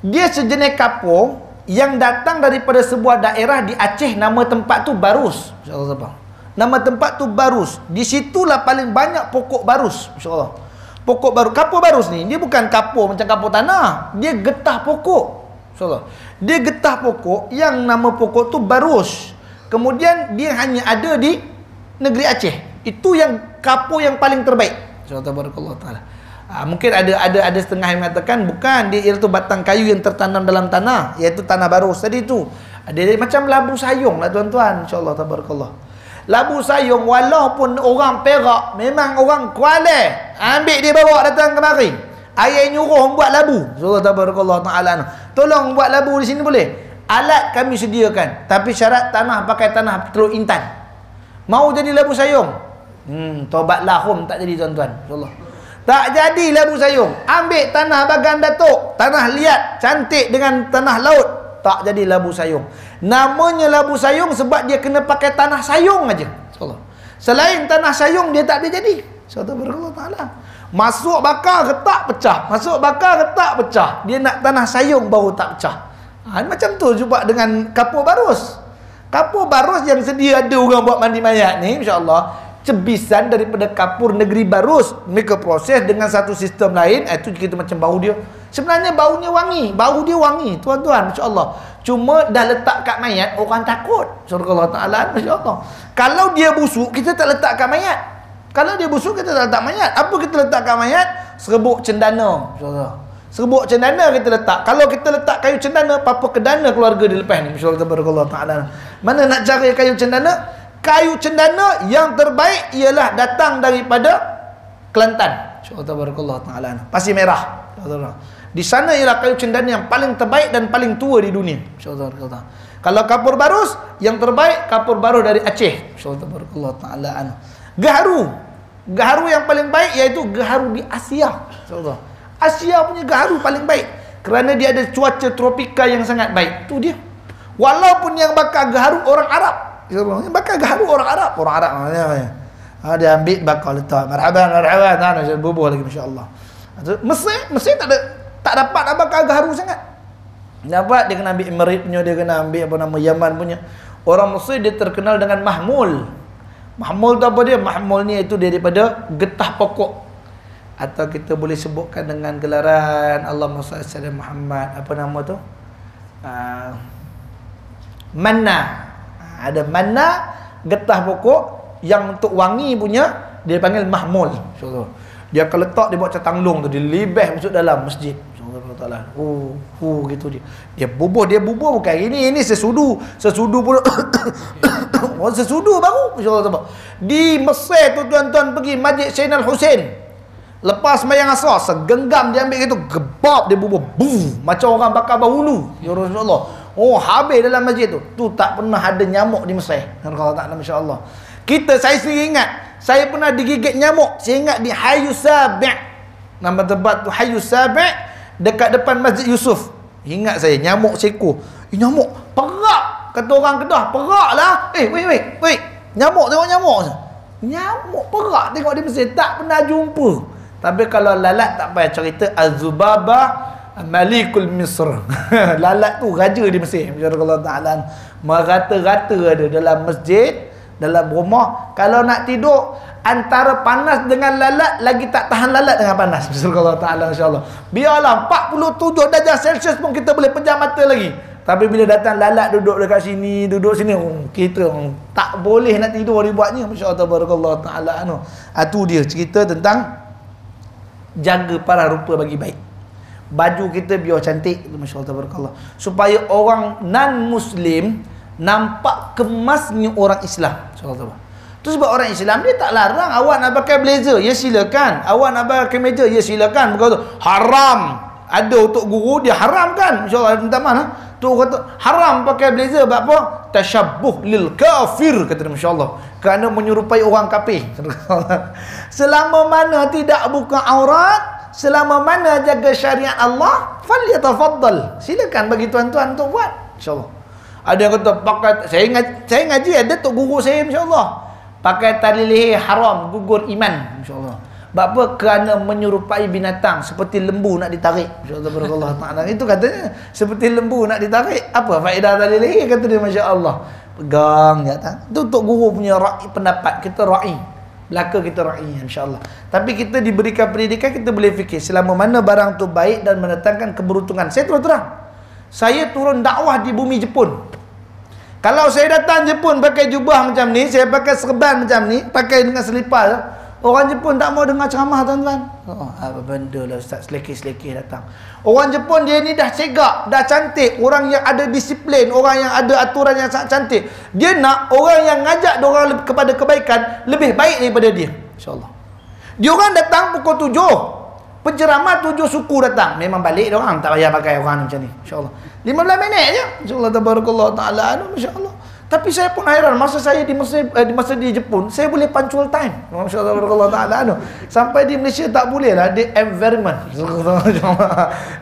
Dia sejenis kapur yang datang daripada sebuah daerah di Aceh, nama tempat tu Barus. Insya-Allah. Nama tempat tu Barus. Di situlah paling banyak pokok barus, insya-Allah. Pokok baru. Kapur barus ni dia bukan kapur macam kapur tanah. Dia getah pokok. InsyaAllah. Dia getah pokok yang nama pokok tu barus. Kemudian dia hanya ada di negeri Aceh. Itu yang kapur yang paling terbaik. Subhanallah taala. Mungkin ada setengah yang mengatakan bukan, dia itu batang kayu yang tertanam dalam tanah, iaitu tanah barus tadi tu. Dia macam labu sayung lah tuan-tuan. Insya-Allah tabarakallah. Labu sayung walaupun orang Perak, memang orang Kuala, ambil dia bawa datang kemari. Ayah nyuruh buat labu. Insya-Allah tabarakallah taala. Tolong buat labu di sini boleh? Alat kami sediakan, tapi syarat tanah pakai tanah Teluk Intan. Mau jadi labu sayung? Tobat lahum tak jadi tuan-tuan. Insya-Allah. Tak jadi labu sayung. Ambil tanah Bagan Datuk, tanah liat, cantik dengan tanah laut. Tak jadi labu sayung. Namanya labu sayung sebab dia kena pakai tanah sayung aja. InsyaAllah. Selain tanah sayung dia tak boleh jadi. InsyaAllah ta'ala. Masuk bakar retak pecah. Masuk bakar retak pecah. Dia nak tanah sayung baru tak pecah. Macam tu juga dengan kapur barus. Kapur barus yang sedia ada orang buat mandi mayat ni, insya-Allah, cebisan daripada kapur negeri barus. Mereka proses dengan satu sistem lain. Itu kita macam bau dia. Sebenarnya baunya wangi. Bau dia wangi, tuan-tuan, masya-Allah. Cuma dah letak kat mayat, orang takut. Subhanallah ta'ala, masya-Allah. Kalau dia busuk, kita tak letak kat mayat. Kalau dia busuk, kita tak letak mayat. Apa kita letak kat mayat? Serbuk cendana, masya-Allah. Serbuk cendana kita letak. Kalau kita letak kayu cendana, apa kedana keluarga dia lepas ni, masya-Allah ta'ala. Mana nak cari kayu cendana? Kayu cendana yang terbaik ialah datang daripada Kelantan. Subhanallah ta'ala. Pasir Merah. Di sana ialah kayu cendana yang paling terbaik dan paling tua di dunia. Subhanallah. Kalau kapur barus, yang terbaik kapur barus dari Aceh. Subhanallah ta'ala. Gaharu. Gaharu yang paling baik iaitu gaharu di Asia. Subhanallah. Asia punya gaharu paling baik kerana dia ada cuaca tropika yang sangat baik. Tu dia. Walaupun yang bakar gaharu orang Arab. Yang bakar gaharu orang Arab. Orang Arab dia ambil bakar letak. Marhaban, bubuh lagi, masya-Allah. Mesir tak dapat nak bakar gaharu sangat. Dapat dia kena ambil Emirate punya, dia kena ambil apa nama Yaman punya. Orang Mesir dia terkenal dengan mahmul. Mahmul tu apa dia? Mahmul ni itu daripada getah pokok. Atau kita boleh sebutkan dengan gelaran Allahumma shalli ala Muhammad, apa nama tu? Manna. Ada manna, getah pokok yang untuk wangi punya dia panggil mahmul. Insya-Allah. Dia akan letak dia buat catanglung tu, dia libeh masuk dalam masjid. Insya-Allah taala. Gitu dia. Dia bubuh bukan ini sesudu pula. Sesudu baru, insya-Allah. Di Mesir tu tuan-tuan pergi Masjid Sayyidina Al-Husain. Lepas sembahyang asar, segenggam dia ambil itu, gebab dia bubuh, macam orang bakar bahulu. Ya Rasulullah. Oh, habis dalam masjid tu. Tu tak pernah ada nyamuk di Mesir. Kalau tak, masya-Allah. Saya sendiri ingat, saya pernah digigit nyamuk. Saya ingat di Hayu Sabi'. Nama tempat tu Hayu Sabi', dekat depan Masjid Yusuf. Ingat saya, nyamuk seekor. Nyamuk perak. Kata orang Kedah, perak lah. Wait. Nyamuk, tengok nyamuk. Nyamuk perak tengok di Mesir. Tak pernah jumpa. Tapi kalau lalat tak payah cerita. Az-Zubabah Malikul Misr. Lalat tu raja di Mesir. Allah Ta'ala. Merata-rata ada dalam masjid, dalam rumah. Kalau nak tidur, antara panas dengan lalat, lagi tak tahan lalat dengan panas. Allah Ta'ala, insyaAllah. Biarlah 47 darjah Celsius pun kita boleh pejam mata lagi. Tapi bila datang lalat duduk dekat sini, duduk sini, kita tak boleh nak tidur dibuatnya. Masya-Allah, tabarakallah ta'ala. Itu dia cerita tentang jaga para rupa bagi baik. Baju kita biar cantik, masya-Allah tabarakallah, supaya orang non-muslim nampak kemasnya orang Islam. Masya-Allah. Tu sebab orang Islam dia tak larang awak nak pakai blazer, ya silakan. Awak nak pakai kemeja, ya silakan. Bukan tu haram. Ada untuk guru dia haram kan? Masya-Allah, minta maaf. Tu kata haram pakai blazer sebab apa? Tasyabbuh lil kafir, kata dia, masya-Allah. Kerana menyerupai orang kafir. Selama mana tidak buka aurat, selama mana jaga syariat Allah, falyatafaddal. Silakan bagi tuan-tuan untuk buat, insya-Allah. Ada yang kata pakai, saya ngaji ada tok guru saya, masya-Allah. Pakai tali leher haram, gugur iman, insya-Allah. Sebab apa? Kerana menyerupai binatang, seperti lembu nak ditarik. Masya-Allah, barakallahu ta'ala. Itu katanya, seperti lembu nak ditarik. Apa faedah tali leher, kata dia, masya-Allah. Pegang je tak. Itu untuk guru punya pendapat. Kita ra'i. Belaka kita ra'i, insya-Allah. Tapi kita diberikan pendidikan, kita boleh fikir selama mana barang tu baik dan mendatangkan keberuntungan. Saya terus terang, saya turun dakwah di bumi Jepun. Kalau saya datang Jepun pakai jubah macam ni, saya pakai serban macam ni, pakai dengan selipar, orang Jepun tak mau dengar ceramah, tuan-tuan. Apa benda lah ustaz, selekeh-selekeh datang. Orang Jepun dia ni dah cegak, dah cantik, orang yang ada disiplin, orang yang ada aturan yang sangat cantik. Dia nak orang yang ngajak orang kepada kebaikan lebih baik daripada dia. InsyaAllah. Dia orang datang pukul 7. Penceramah 7 suku datang. Memang balik dia orang, tak payah pakai orang macam ni. InsyaAllah. 15 minit je. InsyaAllah, tabarakallah ta'ala. InsyaAllah. Tapi saya pun hairan, masa saya di masa di Jepun, saya boleh punctual time. Masya-Allah, barakallahu taala. Sampai di Malaysia tak boleh lah, di environment.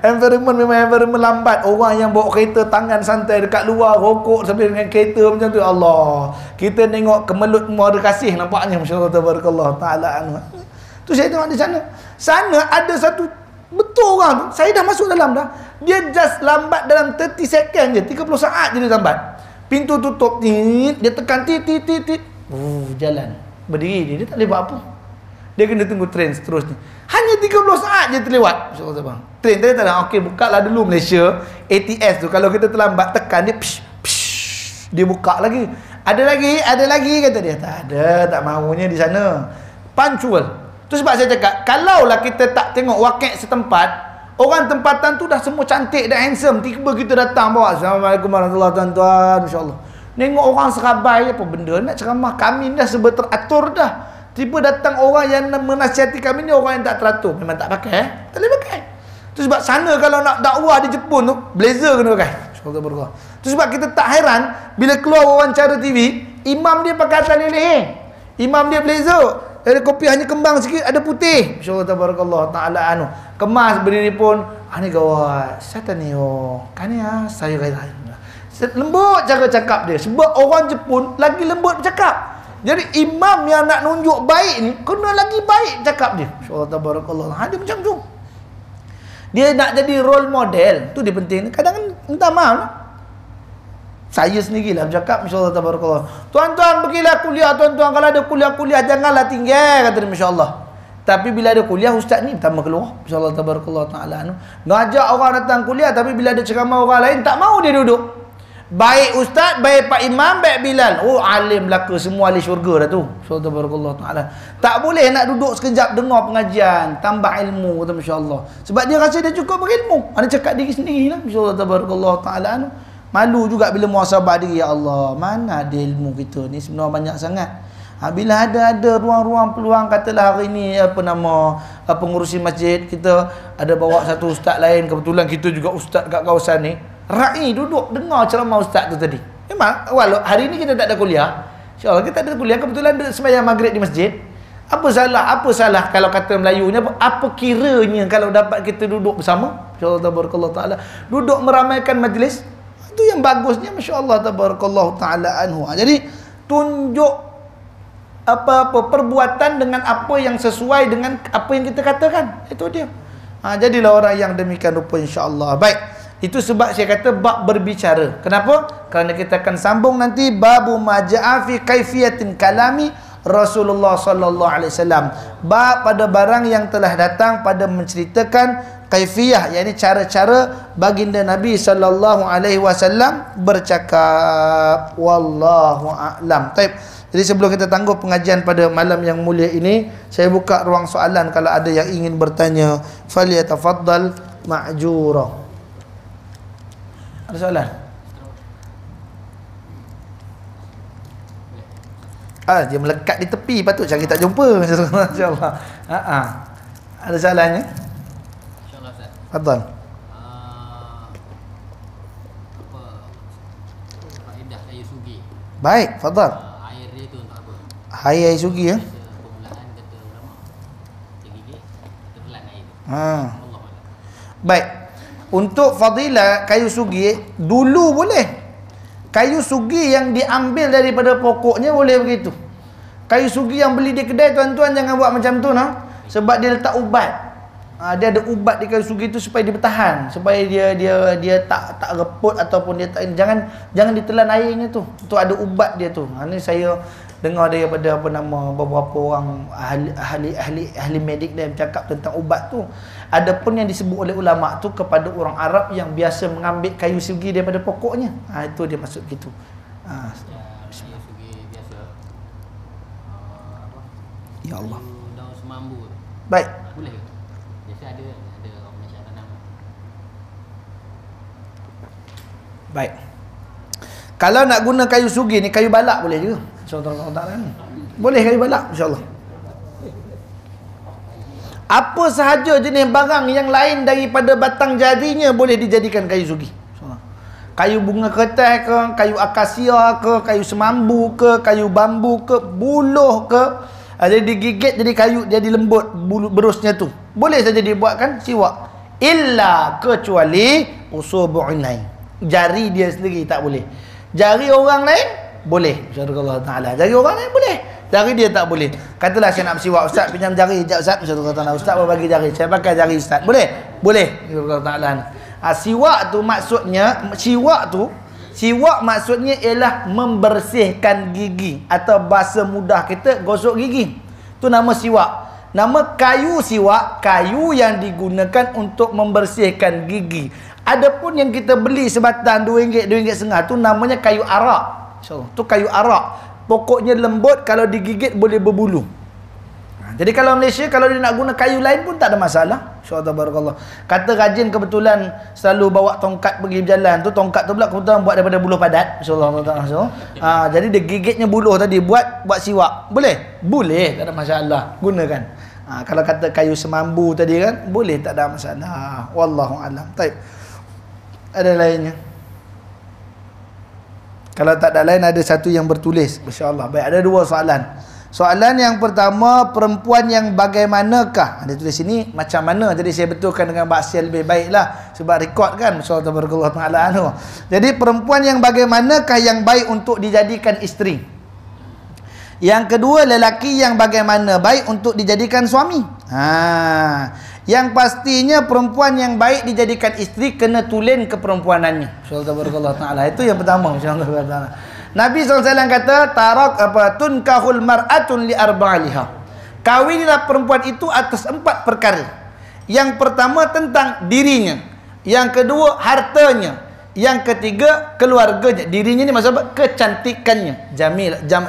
Environment memang environment lambat. Orang yang bawa kereta tangan santai dekat luar, rokok sambil dengan kereta macam tu. Allah. Kita tengok kemelut muara kasih nampaknya, masya-Allah, barakallahu taala. Tu saya tengok di sana. Sana ada satu betul orang tu. Saya dah masuk dalam dah. Dia just lambat dalam 30 second je, 30 saat je dia lambat. Pintu tutup, dia tekan tit. Jalan. Berdiri dia tak boleh buat apa. Dia kena tunggu train seterusnya. Hanya 30 saat je terlewat. Masya-Allah, bang. Train tadi tak ada. Okey, buka lah dulu Malaysia. ATS tu kalau kita terlambat tekan dia dia buka lagi. Ada lagi kata dia. Tak ada, tak mahunya di sana. Punctual. Tu sebab saya cakap, kalaulah kita tak tengok wakil setempat, orang tempatan tu dah semua cantik dan handsome, tiba kita datang bawa Assalamualaikum warahmatullahi wabarakatuh, tuan-tuan, insya-Allah. Nengok orang serabai apa benda nak ceramah, kami dah serba teratur dah. Tiba datang orang yang menasihati kami ni orang yang tak teratur, memang tak pakai, tak boleh pakai. Tu sebab sana kalau nak dakwah di Jepun tu blazer kena pakai. Insya-Allah berkah. Tu sebab kita tak hairan bila keluar wawancara TV, imam dia pakai tali leher. Imam dia blazer. Ada kopi hanya kembang sikit, ada putih. Masya-Allah, tabarakallah ta'ala. Kemas berdiri pun, ni gawat. Saya tanya, kan ya, saya raya. Lembut cara cakap dia. Sebab orang Jepun lagi lembut bercakap. Jadi imam yang nak nunjuk baik ni, kena lagi baik cakap dia. Masya-Allah, tabarakallah. Dia macam tu. Dia nak jadi role model. Tu dia penting. Kadang minta maaf lah. Saya sendirilah bercakap, masya-Allah, tabarakallah. Tuan-tuan pergilah kuliah, tuan-tuan. Kalau ada kuliah-kuliah janganlah tinggal, kata dia, masya-Allah. Tapi bila ada kuliah, ustaz ni pertama keluar, masya-Allah, tabarakallah ta'ala. Ngajak orang datang kuliah, tapi bila ada ceramah orang lain, tak mau dia duduk. Baik ustaz, baik Pak Imam, baik Bilal. Oh, alim belaka, semua ahli syurga dah tu. Masya-Allah, tabarakallah ta'ala. Tak boleh nak duduk sekejap dengar pengajian, tambah ilmu, kata, masya-Allah. Sebab dia rasa dia cukup berilmu. Dia cakap diri sendiri lah, masya-Allah, tabarakallah ta'ala. Malu juga bila muhasabah diri, ya Allah, mana ada ilmu kita ni sebenarnya banyak sangat. Bila ada ruang-ruang peluang, katalah hari ni pengurusi masjid kita ada bawa satu ustaz lain, kebetulan kita juga ustaz kat kawasan ni, ra'i duduk dengar ceramah ustaz tu tadi. Memang walau hari ni kita tak ada kuliah, insya-Allah kita tak ada kuliah, kebetulan sembahyang maghrib di masjid. Apa salah kalau kata Melayunya, apa kiranya kalau dapat kita duduk bersama, insya-Allah tabarakallah taala, duduk meramaikan majlis. Itu yang bagusnya, masya-Allah tabarakallah taala anhu. Jadi tunjuk apa-apa perbuatan dengan apa yang sesuai dengan apa yang kita katakan. Itu dia. Jadilah orang yang demikian rupa, insya-Allah. Baik. Itu sebab saya kata bab berbicara. Kenapa? Kerana kita akan sambung nanti babu maja'a fi kaifiyatin kalami Rasulullah sallallahu alaihi wasallam. Bab pada barang yang telah datang pada menceritakan kaifiyah, yakni cara-cara baginda Nabi sallallahu alaihi wasallam bercakap. Wallahu a'lam. Baik. Jadi sebelum kita tangguh pengajian pada malam yang mulia ini, saya buka ruang soalan kalau ada yang ingin bertanya. Falyatafaddal ma'jura. Ada soalan? Dia melekat di tepi, patut cari tak jumpa. Insya-Allah. Ada soalannya? Insya-Allah Ustaz. Fadhal. Apa faedah kayu sugi? Baik, fadhal. Air dia tu untuk apa? Air sugi ya. Permulaan kata ulama. Gigit, kita telan air tu. Allah. Baik. Untuk fadilah kayu sugi dulu boleh. Kayu sugi yang diambil daripada pokoknya boleh begitu. Kayu sugi yang beli di kedai, tuan-tuan jangan buat macam tu nah. Sebab dia letak ubat. Dia ada ubat di kayu sugi itu supaya dia bertahan, supaya dia tak reput ataupun dia tak, jangan ditelan airnya tu. Itu ada ubat dia tu. Ini saya dengar daripada beberapa orang ahli medik dia bercakap tentang ubat tu. Adapun yang disebut oleh ulama tu kepada orang Arab yang biasa mengambil kayu sugi daripada pokoknya. Itu dia maksud gitu. Kayu sugi biasa. Ya Allah. Daun semambu. Baik. Boleh ke? Biasa ada orang Malaysia tanam. Baik. Kalau nak guna kayu sugi ni, kayu balak boleh juga. InsyaAllah. Boleh kayu balak, insyaAllah. Apa sahaja jenis barang yang lain daripada batang jarinya boleh dijadikan kayu sugi. Kayu bunga kertas ke, kayu akasia ke, kayu semambu ke, kayu bambu ke, buluh ke, jadi digigit jadi kayu, jadi lembut bulu berusnya tu. Boleh saja dibuatkan siwak. Illa kecuali usubu'inai. Jari dia sendiri tak boleh. Jari orang lain boleh. Insyaallah taala. Jari orang lain boleh. Jari dia tak boleh. Katalah saya nak bersiwak, ustaz pinjam jari jap ustaz. Insyaallah taala. Ustaz bagi jari, saya pakai jari ustaz. Boleh? Boleh. Insyaallah taala. Siwak tu maksudnya, siwak maksudnya ialah membersihkan gigi, atau bahasa mudah kita gosok gigi. Tu nama siwak. Nama kayu siwak, kayu yang digunakan untuk membersihkan gigi. Adapun yang kita beli sebatang RM2, RM2.5 tu namanya kayu arak. InsyaAllah. Tu kayu arak. Pokoknya lembut, kalau digigit boleh berbulu. Jadi kalau Malaysia, kalau dia nak guna kayu lain pun tak ada masalah. InsyaAllah barakallah. Kata rajin kebetulan selalu bawa tongkat pergi berjalan tu, tongkat tu pula kebetulan buat daripada buluh padat. InsyaAllah. Jadi dia gigitnya buluh tadi, buat siwak. Boleh? Boleh, tak ada masalah. Gunakan. Kalau kata kayu semambu tadi kan, boleh, tak ada masalah. Wallahu a'lam. Baik. Ada lainnya? Kalau tak ada lain, ada satu yang bertulis. Masya-Allah. Baik, ada dua soalan. Soalan yang pertama, perempuan yang bagaimanakah? Ada tulis sini macam mana. Jadi saya betulkan dengan bahasa yang lebih baiklah sebab rekod kan. Masya-Allah tabarakallah taala anhu. Jadi perempuan yang bagaimanakah yang baik untuk dijadikan isteri? Yang kedua, lelaki yang bagaimana baik untuk dijadikan suami? Yang pastinya perempuan yang baik dijadikan isteri kena tulen keperempuanannya. Insyaallah taala. Itu yang pertama, insyaallah taala. Nabi SAW kata, tunkahul mar'atun li arba'aliha. Kawinilah perempuan itu atas 4 perkara. Yang pertama tentang dirinya, yang kedua hartanya, yang ketiga keluarganya. Dirinya ni maksud apa? Kecantikannya.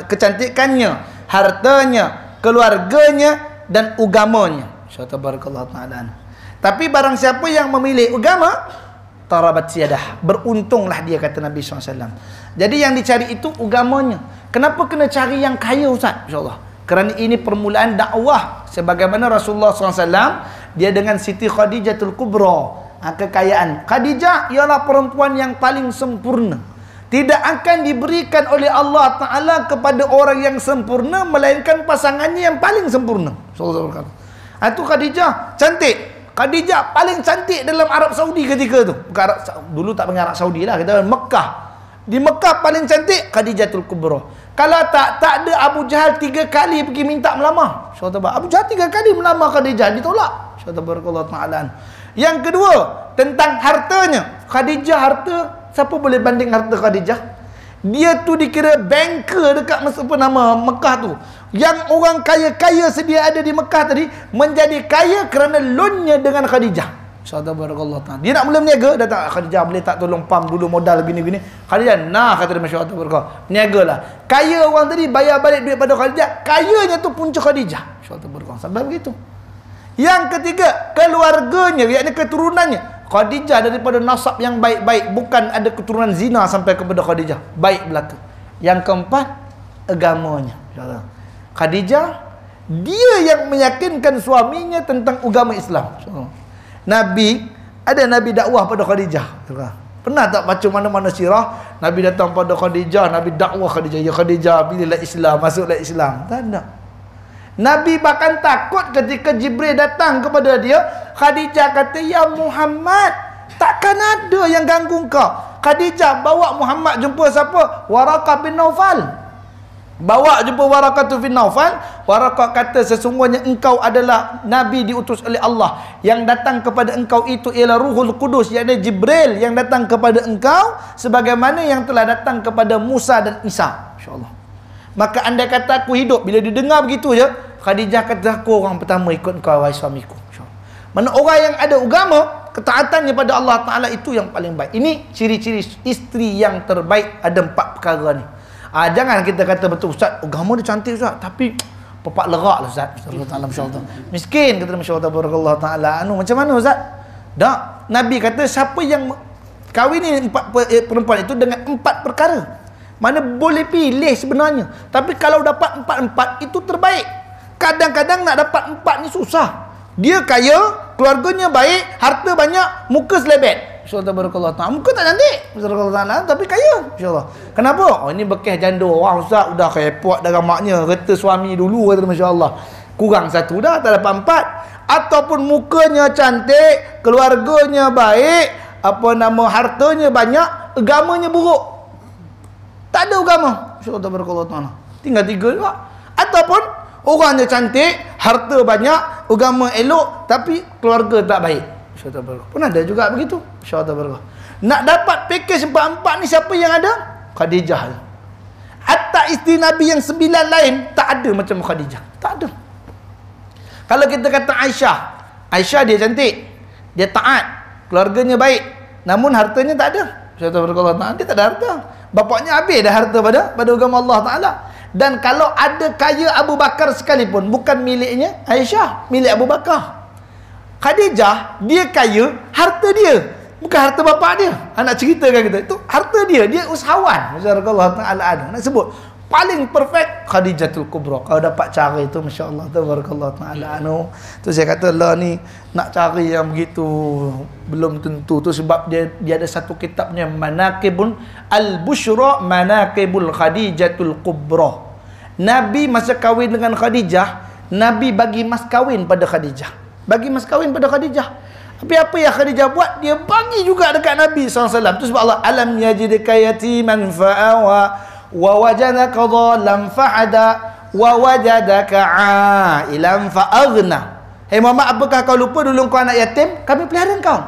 Kecantikannya, hartanya, keluarganya dan agamanya. Barakallahu ta'ala. Tapi barang siapa yang memilih agama, tarabat siyadah, beruntunglah dia, kata Nabi SAW. Jadi yang dicari itu agamanya. Kenapa kena cari yang kaya Ustaz? InsyaAllah. Kerana ini permulaan dakwah. Sebagaimana Rasulullah SAW, dia dengan Siti Khadijatul Kubra. Kekayaan. Khadijah ialah perempuan yang paling sempurna. Tidak akan diberikan oleh Allah Ta'ala kepada orang yang sempurna, melainkan pasangannya yang paling sempurna. Itu Khadijah. Cantik. Khadijah paling cantik dalam Arab Saudi ketika tu. Bukan Arab, dulu tak panggil Arab Saudi lah. Kita Mekah. Di Mekah paling cantik Khadijatul Kubra. Kalau tak ada Abu Jahal 3 kali pergi minta melamar. Abu Jahal 3 kali melamar Khadijah, ditolak. Yang kedua, tentang hartanya. Khadijah harta, siapa boleh banding harta Khadijah? Dia tu dikira banker dekat Mekah tu. Yang orang kaya-kaya sedia ada di Mekah tadi menjadi kaya kerana loannya dengan Khadijah. Dia nak mula berniaga, datang Khadijah, boleh tak tolong pam dulu modal gini-gini. Khadijah, nah, kata dia, Masya Allah, berniagalah. Kaya orang tadi bayar balik duit pada Khadijah, kayanya tu punca Khadijah. Sampai begitu. Yang ketiga, keluarganya, yakni keturunannya. Khadijah daripada nasab yang baik-baik, bukan ada keturunan zina sampai kepada Khadijah. Baik belaka. Yang keempat, agamanya. Khadijah, dia yang meyakinkan suaminya tentang agama Islam. Nabi, ada Nabi dakwah pada Khadijah. Pernah tak baca mana-mana sirah, Nabi datang pada Khadijah, Nabi dakwah Khadijah, ya Khadijah, pilihlah Islam, masuklah Islam. Tak ada. Nabi bahkan takut ketika Jibril datang kepada dia. Khadijah kata, ya Muhammad, takkan ada yang ganggu kau. Khadijah bawa Muhammad jumpa siapa? Waraqah bin Naufal. Bawa jumpa Waraqah bin Naufal. Waraqah kata, sesungguhnya engkau adalah Nabi diutus oleh Allah. Yang datang kepada engkau itu ialah Ruhul Qudus, iaitu Jibril yang datang kepada engkau sebagaimana yang telah datang kepada Musa dan Isa. InsyaAllah. Maka andai kata aku hidup, bila dia dengar begitu je, Khadijah kata, aku orang pertama ikut kau, wahai suamiku. Mana orang yang ada agama, ketaatannya pada Allah Ta'ala itu yang paling baik. Ini ciri-ciri isteri yang terbaik. Ada 4 perkara ni. Jangan kita kata betul, Ustaz, agama dia cantik Ustaz, tapi pepak lerak lah Ustaz. Miskin, kata Masya Allah Ta'ala. Macam mana Ustaz? Tak. Nabi kata, siapa yang kahwin ni perempuan itu dengan 4 perkara. Mana boleh pilih sebenarnya. Tapi kalau dapat 4 itu terbaik. Kadang-kadang nak dapat 4 ni susah. Dia kaya, keluarganya baik, harta banyak, muka selebet. InsyaAllah ta'ala. Muka tak cantik, InsyaAllah ta'ala, tapi kaya. InsyaAllah. Kenapa? Ini bekas janda. Wah Ustaz, udah repot dengan maknya. Kata suami dulu, kata Masya Allah. Kurang 1 dah, tak dapat 4. Ataupun mukanya cantik, keluarganya baik, hartanya banyak, agamanya buruk. Tak ada agama. InsyaAllah ta'ala. Tinggal 3 juga. Ataupun orangnya cantik, harta banyak, agama elok, tapi keluarga tak baik. InsyaAllah. Pun ada juga begitu. InsyaAllah. Nak dapat pakej 4 ni siapa yang ada? Khadijah. Hatta isteri Nabi yang 9 lain tak ada macam Khadijah. Tak ada. Kalau kita kata Aisyah, Aisyah dia cantik, dia taat, keluarganya baik, namun hartanya tak ada. InsyaAllah. Dia tak ada harta. Bapaknya habis dah harta pada agama Allah Ta'ala. Dan kalau ada kaya Abu Bakar sekalipun, bukan miliknya Aisyah, milik Abu Bakar. Khadijah, dia kaya, harta dia, bukan harta bapak dia. Nak ceritakan kita, itu harta dia, dia usahawan. Allah Ta'ala nak sebut paling perfect Khadijatul Kubra. Kalau dapat cara itu, Masya Allah, tabarakallah ta'ala. Tu saya kata lah ni, nak cari yang begitu belum tentu. Tu sebab dia ada satu kitabnya, Manaqibun Al-Bushra Manaqibul Khadijatul Kubra. Nabi masa kahwin dengan Khadijah, Nabi bagi mas kahwin pada Khadijah. Bagi mas kahwin pada Khadijah. Tapi apa yang Khadijah buat, dia bagi juga dekat Nabi SAW. Tu sebab Allah, alam yajidka yatiman fa'awa wa wajadaka dhalam fa'ada wa wajadaka 'ailan fa'aghna. Hei Muhammad, apakah kau lupa dulu kau anak yatim, kami pelihara engkau.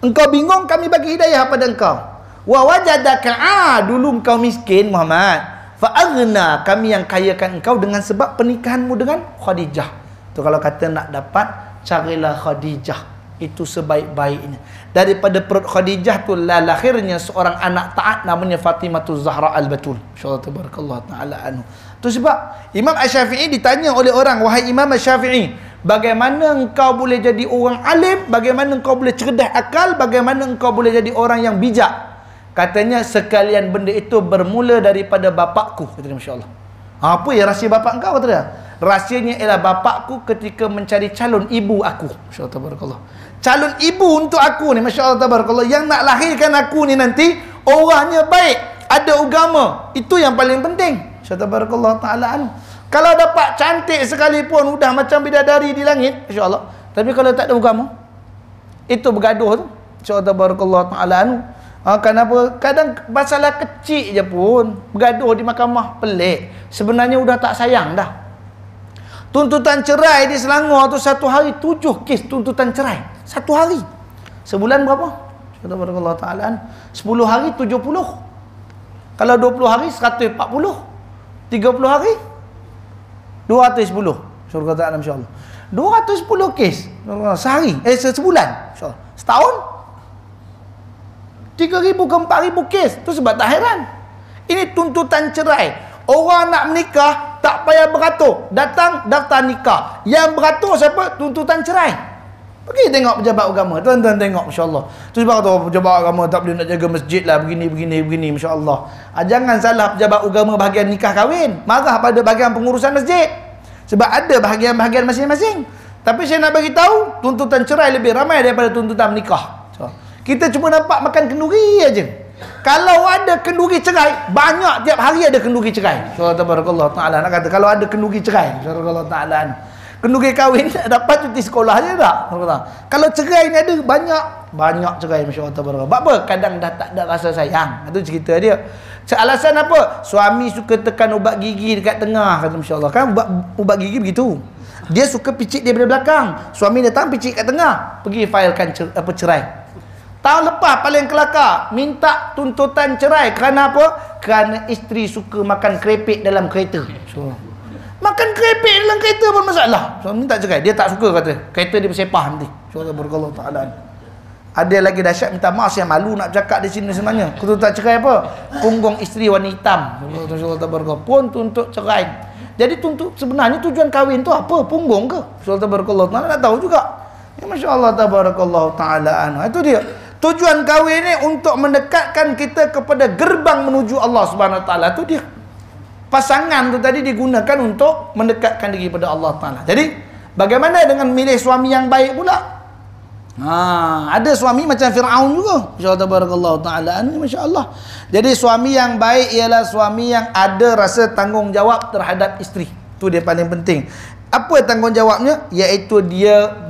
Engkau bingung, kami bagi hidayah pada engkau. Wa wajadaka dulu engkau miskin Muhammad, fa'aghna, kami yang kayakan engkau dengan sebab pernikahanmu dengan Khadijah. Tu kalau kata nak dapat, carilah Khadijah. Itu sebaik-baiknya. Daripada perut Khadijah tu lahirnya seorang anak taat namanya Fatimatul Zahra Al-Batul. InsyaAllah tabarakallah ta'ala anhu. Tu sebab Imam Asy-Syafi'i ditanya oleh orang, wahai Imam Asy-Syafi'i, bagaimana engkau boleh jadi orang alim, bagaimana engkau boleh cerdas akal, bagaimana engkau boleh jadi orang yang bijak? Katanya sekalian benda itu bermula daripada bapakku. Kata dia, Masya Allah. Apa ya rahsia bapak engkau? Kata dia. Rahsianya ialah bapakku ketika mencari calon ibu aku. Masya Allah, tabarakallah. Calon ibu untuk aku ni, Masya Allah, tabarakallah. Yang nak lahirkan aku ni nanti orangnya baik, ada agama. Itu yang paling penting. Masya Allah, tabarakallah ta'ala anu. Kalau dapat cantik sekalipun, udah macam bidadari di langit, Masya Allah. Tapi kalau tak ada agama, itu bergaduh tu. Masya Allah, tabarakallah ta'ala anu. Kenapa? Kadang masalah kecil je pun bergaduh di mahkamah, pelik. Sebenarnya udah tak sayang dah. Tuntutan cerai di Selangor tu satu hari 7 kes tuntutan cerai. Satu hari. Sebulan berapa? Subhanallah ta'ala. 10 hari 70. Kalau 20 hari 140. 30 hari 210. Surga ta'ala, insyaAllah. 210 kes sehari. Sebulan. InsyaAllah. Setahun 3,000 ke 4,000 kes. Tu sebab tak heran. Ini tuntutan cerai. Orang nak menikah tak payah beratur. Datang daftar nikah. Yang beratur siapa? Tuntutan cerai. Pergi tengok pejabat agama. Tuan-tuan tengok, Masya-Allah. Tu sebab kata pejabat agama tak boleh nak jaga masjid lah, begini, Masya-Allah. Jangan salah pejabat agama bahagian nikah kahwin. Marah pada bahagian pengurusan masjid. Sebab ada bahagian-bahagian masing-masing. Tapi saya nak bagi tahu, tuntutan cerai lebih ramai daripada tuntutan nikah. Kita cuma nampak makan kenduri aja. Kalau ada kenduri cerai, banyak tiap hari ada kenduri cerai. Subhanallah ta'ala. Nak kata kalau ada kenduri cerai, Subhanallah ta'ala. Kenduri kahwin dapat cuti sekolah je tak? Kalau cerai ni ada banyak cerai, Masya-Allah tabaraka. Sebab apa? Kadang dah tak ada rasa sayang. Itu cerita dia. Alasan apa? Suami suka tekan ubat gigi dekat tengah, kata Masya-Allah. Kan ubat gigi begitu. Dia suka picit dia dari belakang. Suami datang picit kat tengah. Pergi filekan cerai. Tahun lepas paling kelakar, minta tuntutan cerai. Kerana apa? Kerana isteri suka makan kerepek dalam kereta. So, makan kerepek dalam kereta pun masalah. So, minta cerai. Dia tak suka, kata. Kereta dia bersepah nanti. Subhanallah ta'ala. Ada lagi dahsyat, minta maaf, saya malu nak bercakap di sini sebenarnya. Tuntutan cerai apa? Punggung isteri warna hitam. Pun tuntut cerai. Jadi sebenarnya tujuan kahwin tu apa? Punggung ke? Subhanallah ta'ala. Tak tahu juga. Ya, Masya-Allah tabarakallah ta'ala. Itu dia. Tujuan kahwin ni untuk mendekatkan kita kepada gerbang menuju Allah Subhanahu Wa Taala. Tu dia. Pasangan tu tadi digunakan untuk mendekatkan diri kepada Allah Taala. Jadi, bagaimana dengan milih suami yang baik pula? Ada suami macam Firaun juga. Masya-Allah tabarakallahu taala. Masya-Allah. Jadi suami yang baik ialah suami yang ada rasa tanggungjawab terhadap isteri. Tu dia paling penting. Apa tanggungjawabnya? Iaitu dia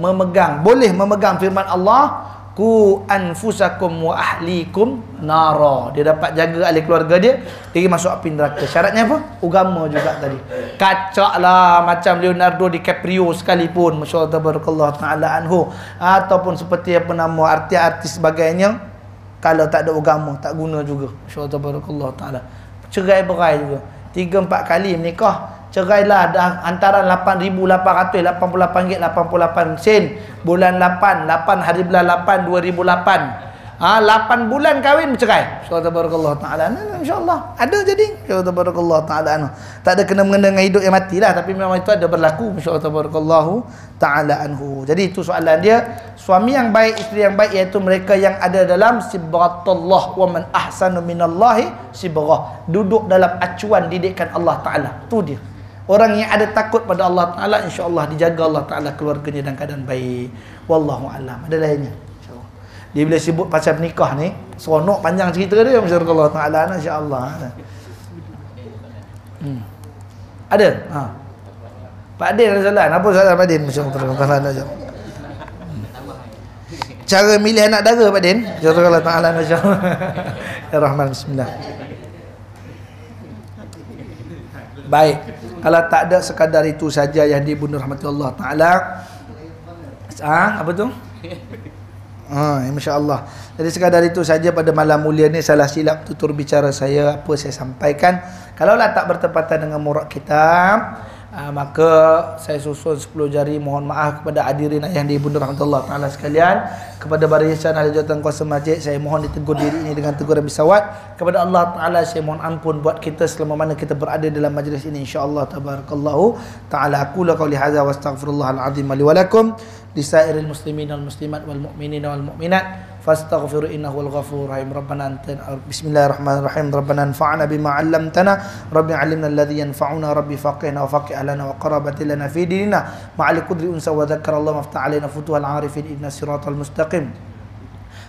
boleh memegang firman Allah, ku anfusakum wa ahlikum nara. Dia dapat jaga ahli keluarga dia dari masuk api neraka. Syaratnya apa? Agama juga tadi. Kacak lah macam Leonardo DiCaprio sekalipun, Masya-Allah tabarakallah ta'ala anhu, ataupun seperti apa nama artis sebagainya, kalau tak ada agama tak guna juga. Masya-Allah tabarakallah ta'ala. Cerai berai juga. 3-4 kali menikah, cerailah dah antara 8,888 ringgit 88 sen. Bulan 8 hari bulan 8 2008. 8 bulan kahwin bercerai. Subhanallah ta'ala. InsyaAllah ada jadi. Subhanallah ta'ala. Tak ada kena-mengena dengan hidup yang mati lah, tapi memang itu ada berlaku. Subhanallah ta'ala anhu. Jadi itu soalan dia. Suami yang baik, isteri yang baik, iaitu mereka yang ada dalam sibghatullah, wa man ahsanu minallahi sibghah. Duduk dalam acuan didikan Allah Ta'ala. Itu dia. Orang yang ada takut pada Allah Ta'ala, insya-Allah dijaga Allah Ta'ala keluarganya dalam keadaan baik. Wallahu a'lam. Ada lainnya? InsyaAllah. Dia bila sibuk pasal nikah ni, seronok panjang cerita dia, insya-Allah Ta'ala, insya-Allah. Ada? Pak Din ada soalan. Apa soalan Pak Din? Insya-Allah Ta'ala. Cara milih anak dara Pak Din? Insya-Allah Ta'ala, insya-Allah. Ya Rahman, bismillah. Baik. Kalau tak ada sekadar itu saja yang dibunuh rahmati Allah Ta'ala. Apa tu? Masya-Allah. Jadi sekadar itu saja pada malam mulia ni. Salah silap tutur bicara saya, apa saya sampaikan. Kalaulah tak bertepatan dengan murad kita, maka saya susun 10 jari mohon maaf kepada hadirin yang dibunuh rahmatullah ta'ala sekalian. Kepada barisan ahli jawatan kuasa masjid, saya mohon ditegur diri ini dengan teguran bisawat. Kepada Allah Ta'ala saya mohon ampun buat kita selama mana kita berada dalam majlis ini, insyaAllah tabarakallahu ta'ala. Aqulu qawli hadza wa astaghfirullahal azim li wa lakum. lisairil muslimin wal muslimat wal mu'minin wal mu'minat fastaghfiru innahu wal ghafurur rahim. Rabbana anta bismillahirrahmanirrahim. Rabbana anfa'na bima 'allamtana rabbi 'allimna alladhi yanfa'una rabbi faqihna wa faqih lana wa qarabati lana fi dinina ma'al qudri unsa wa dzakkarallahu maftah 'alaina futuhal 'arifin inna siratal mustaqim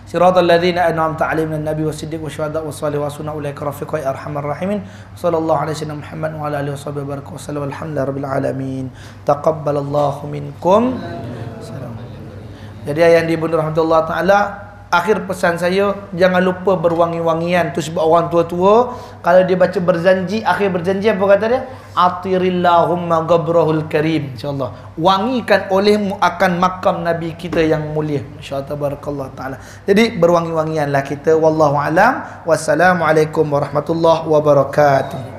siratal ladzina an'amta 'alaihim minan nabiy wasiddiq wasyuhada wassalihin wa sunna ulaika rafiqa ya arhamar rahimin. Sallallahu alaihi wasallam Muhammad wa ala alihi washabihi baraka wasallam. Alhamdulillahirabbil alamin. Taqabbalallahu minkum. Jadi yang dibunuh rahmatullah taala, akhir pesan saya, jangan lupa berwangi-wangian. Tu sebab orang tua-tua kalau dia baca berjanji, akhir berjanji apa kata dia? Atirillahumma gabrahul karim. InsyaAllah wangikan olehmu akan makam Nabi kita yang mulia. InsyaAllah tabarakallah ta'ala. Jadi berwangi-wangianlah kita. Wallahu alam. Wassalamualaikum warahmatullahi wabarakatuh.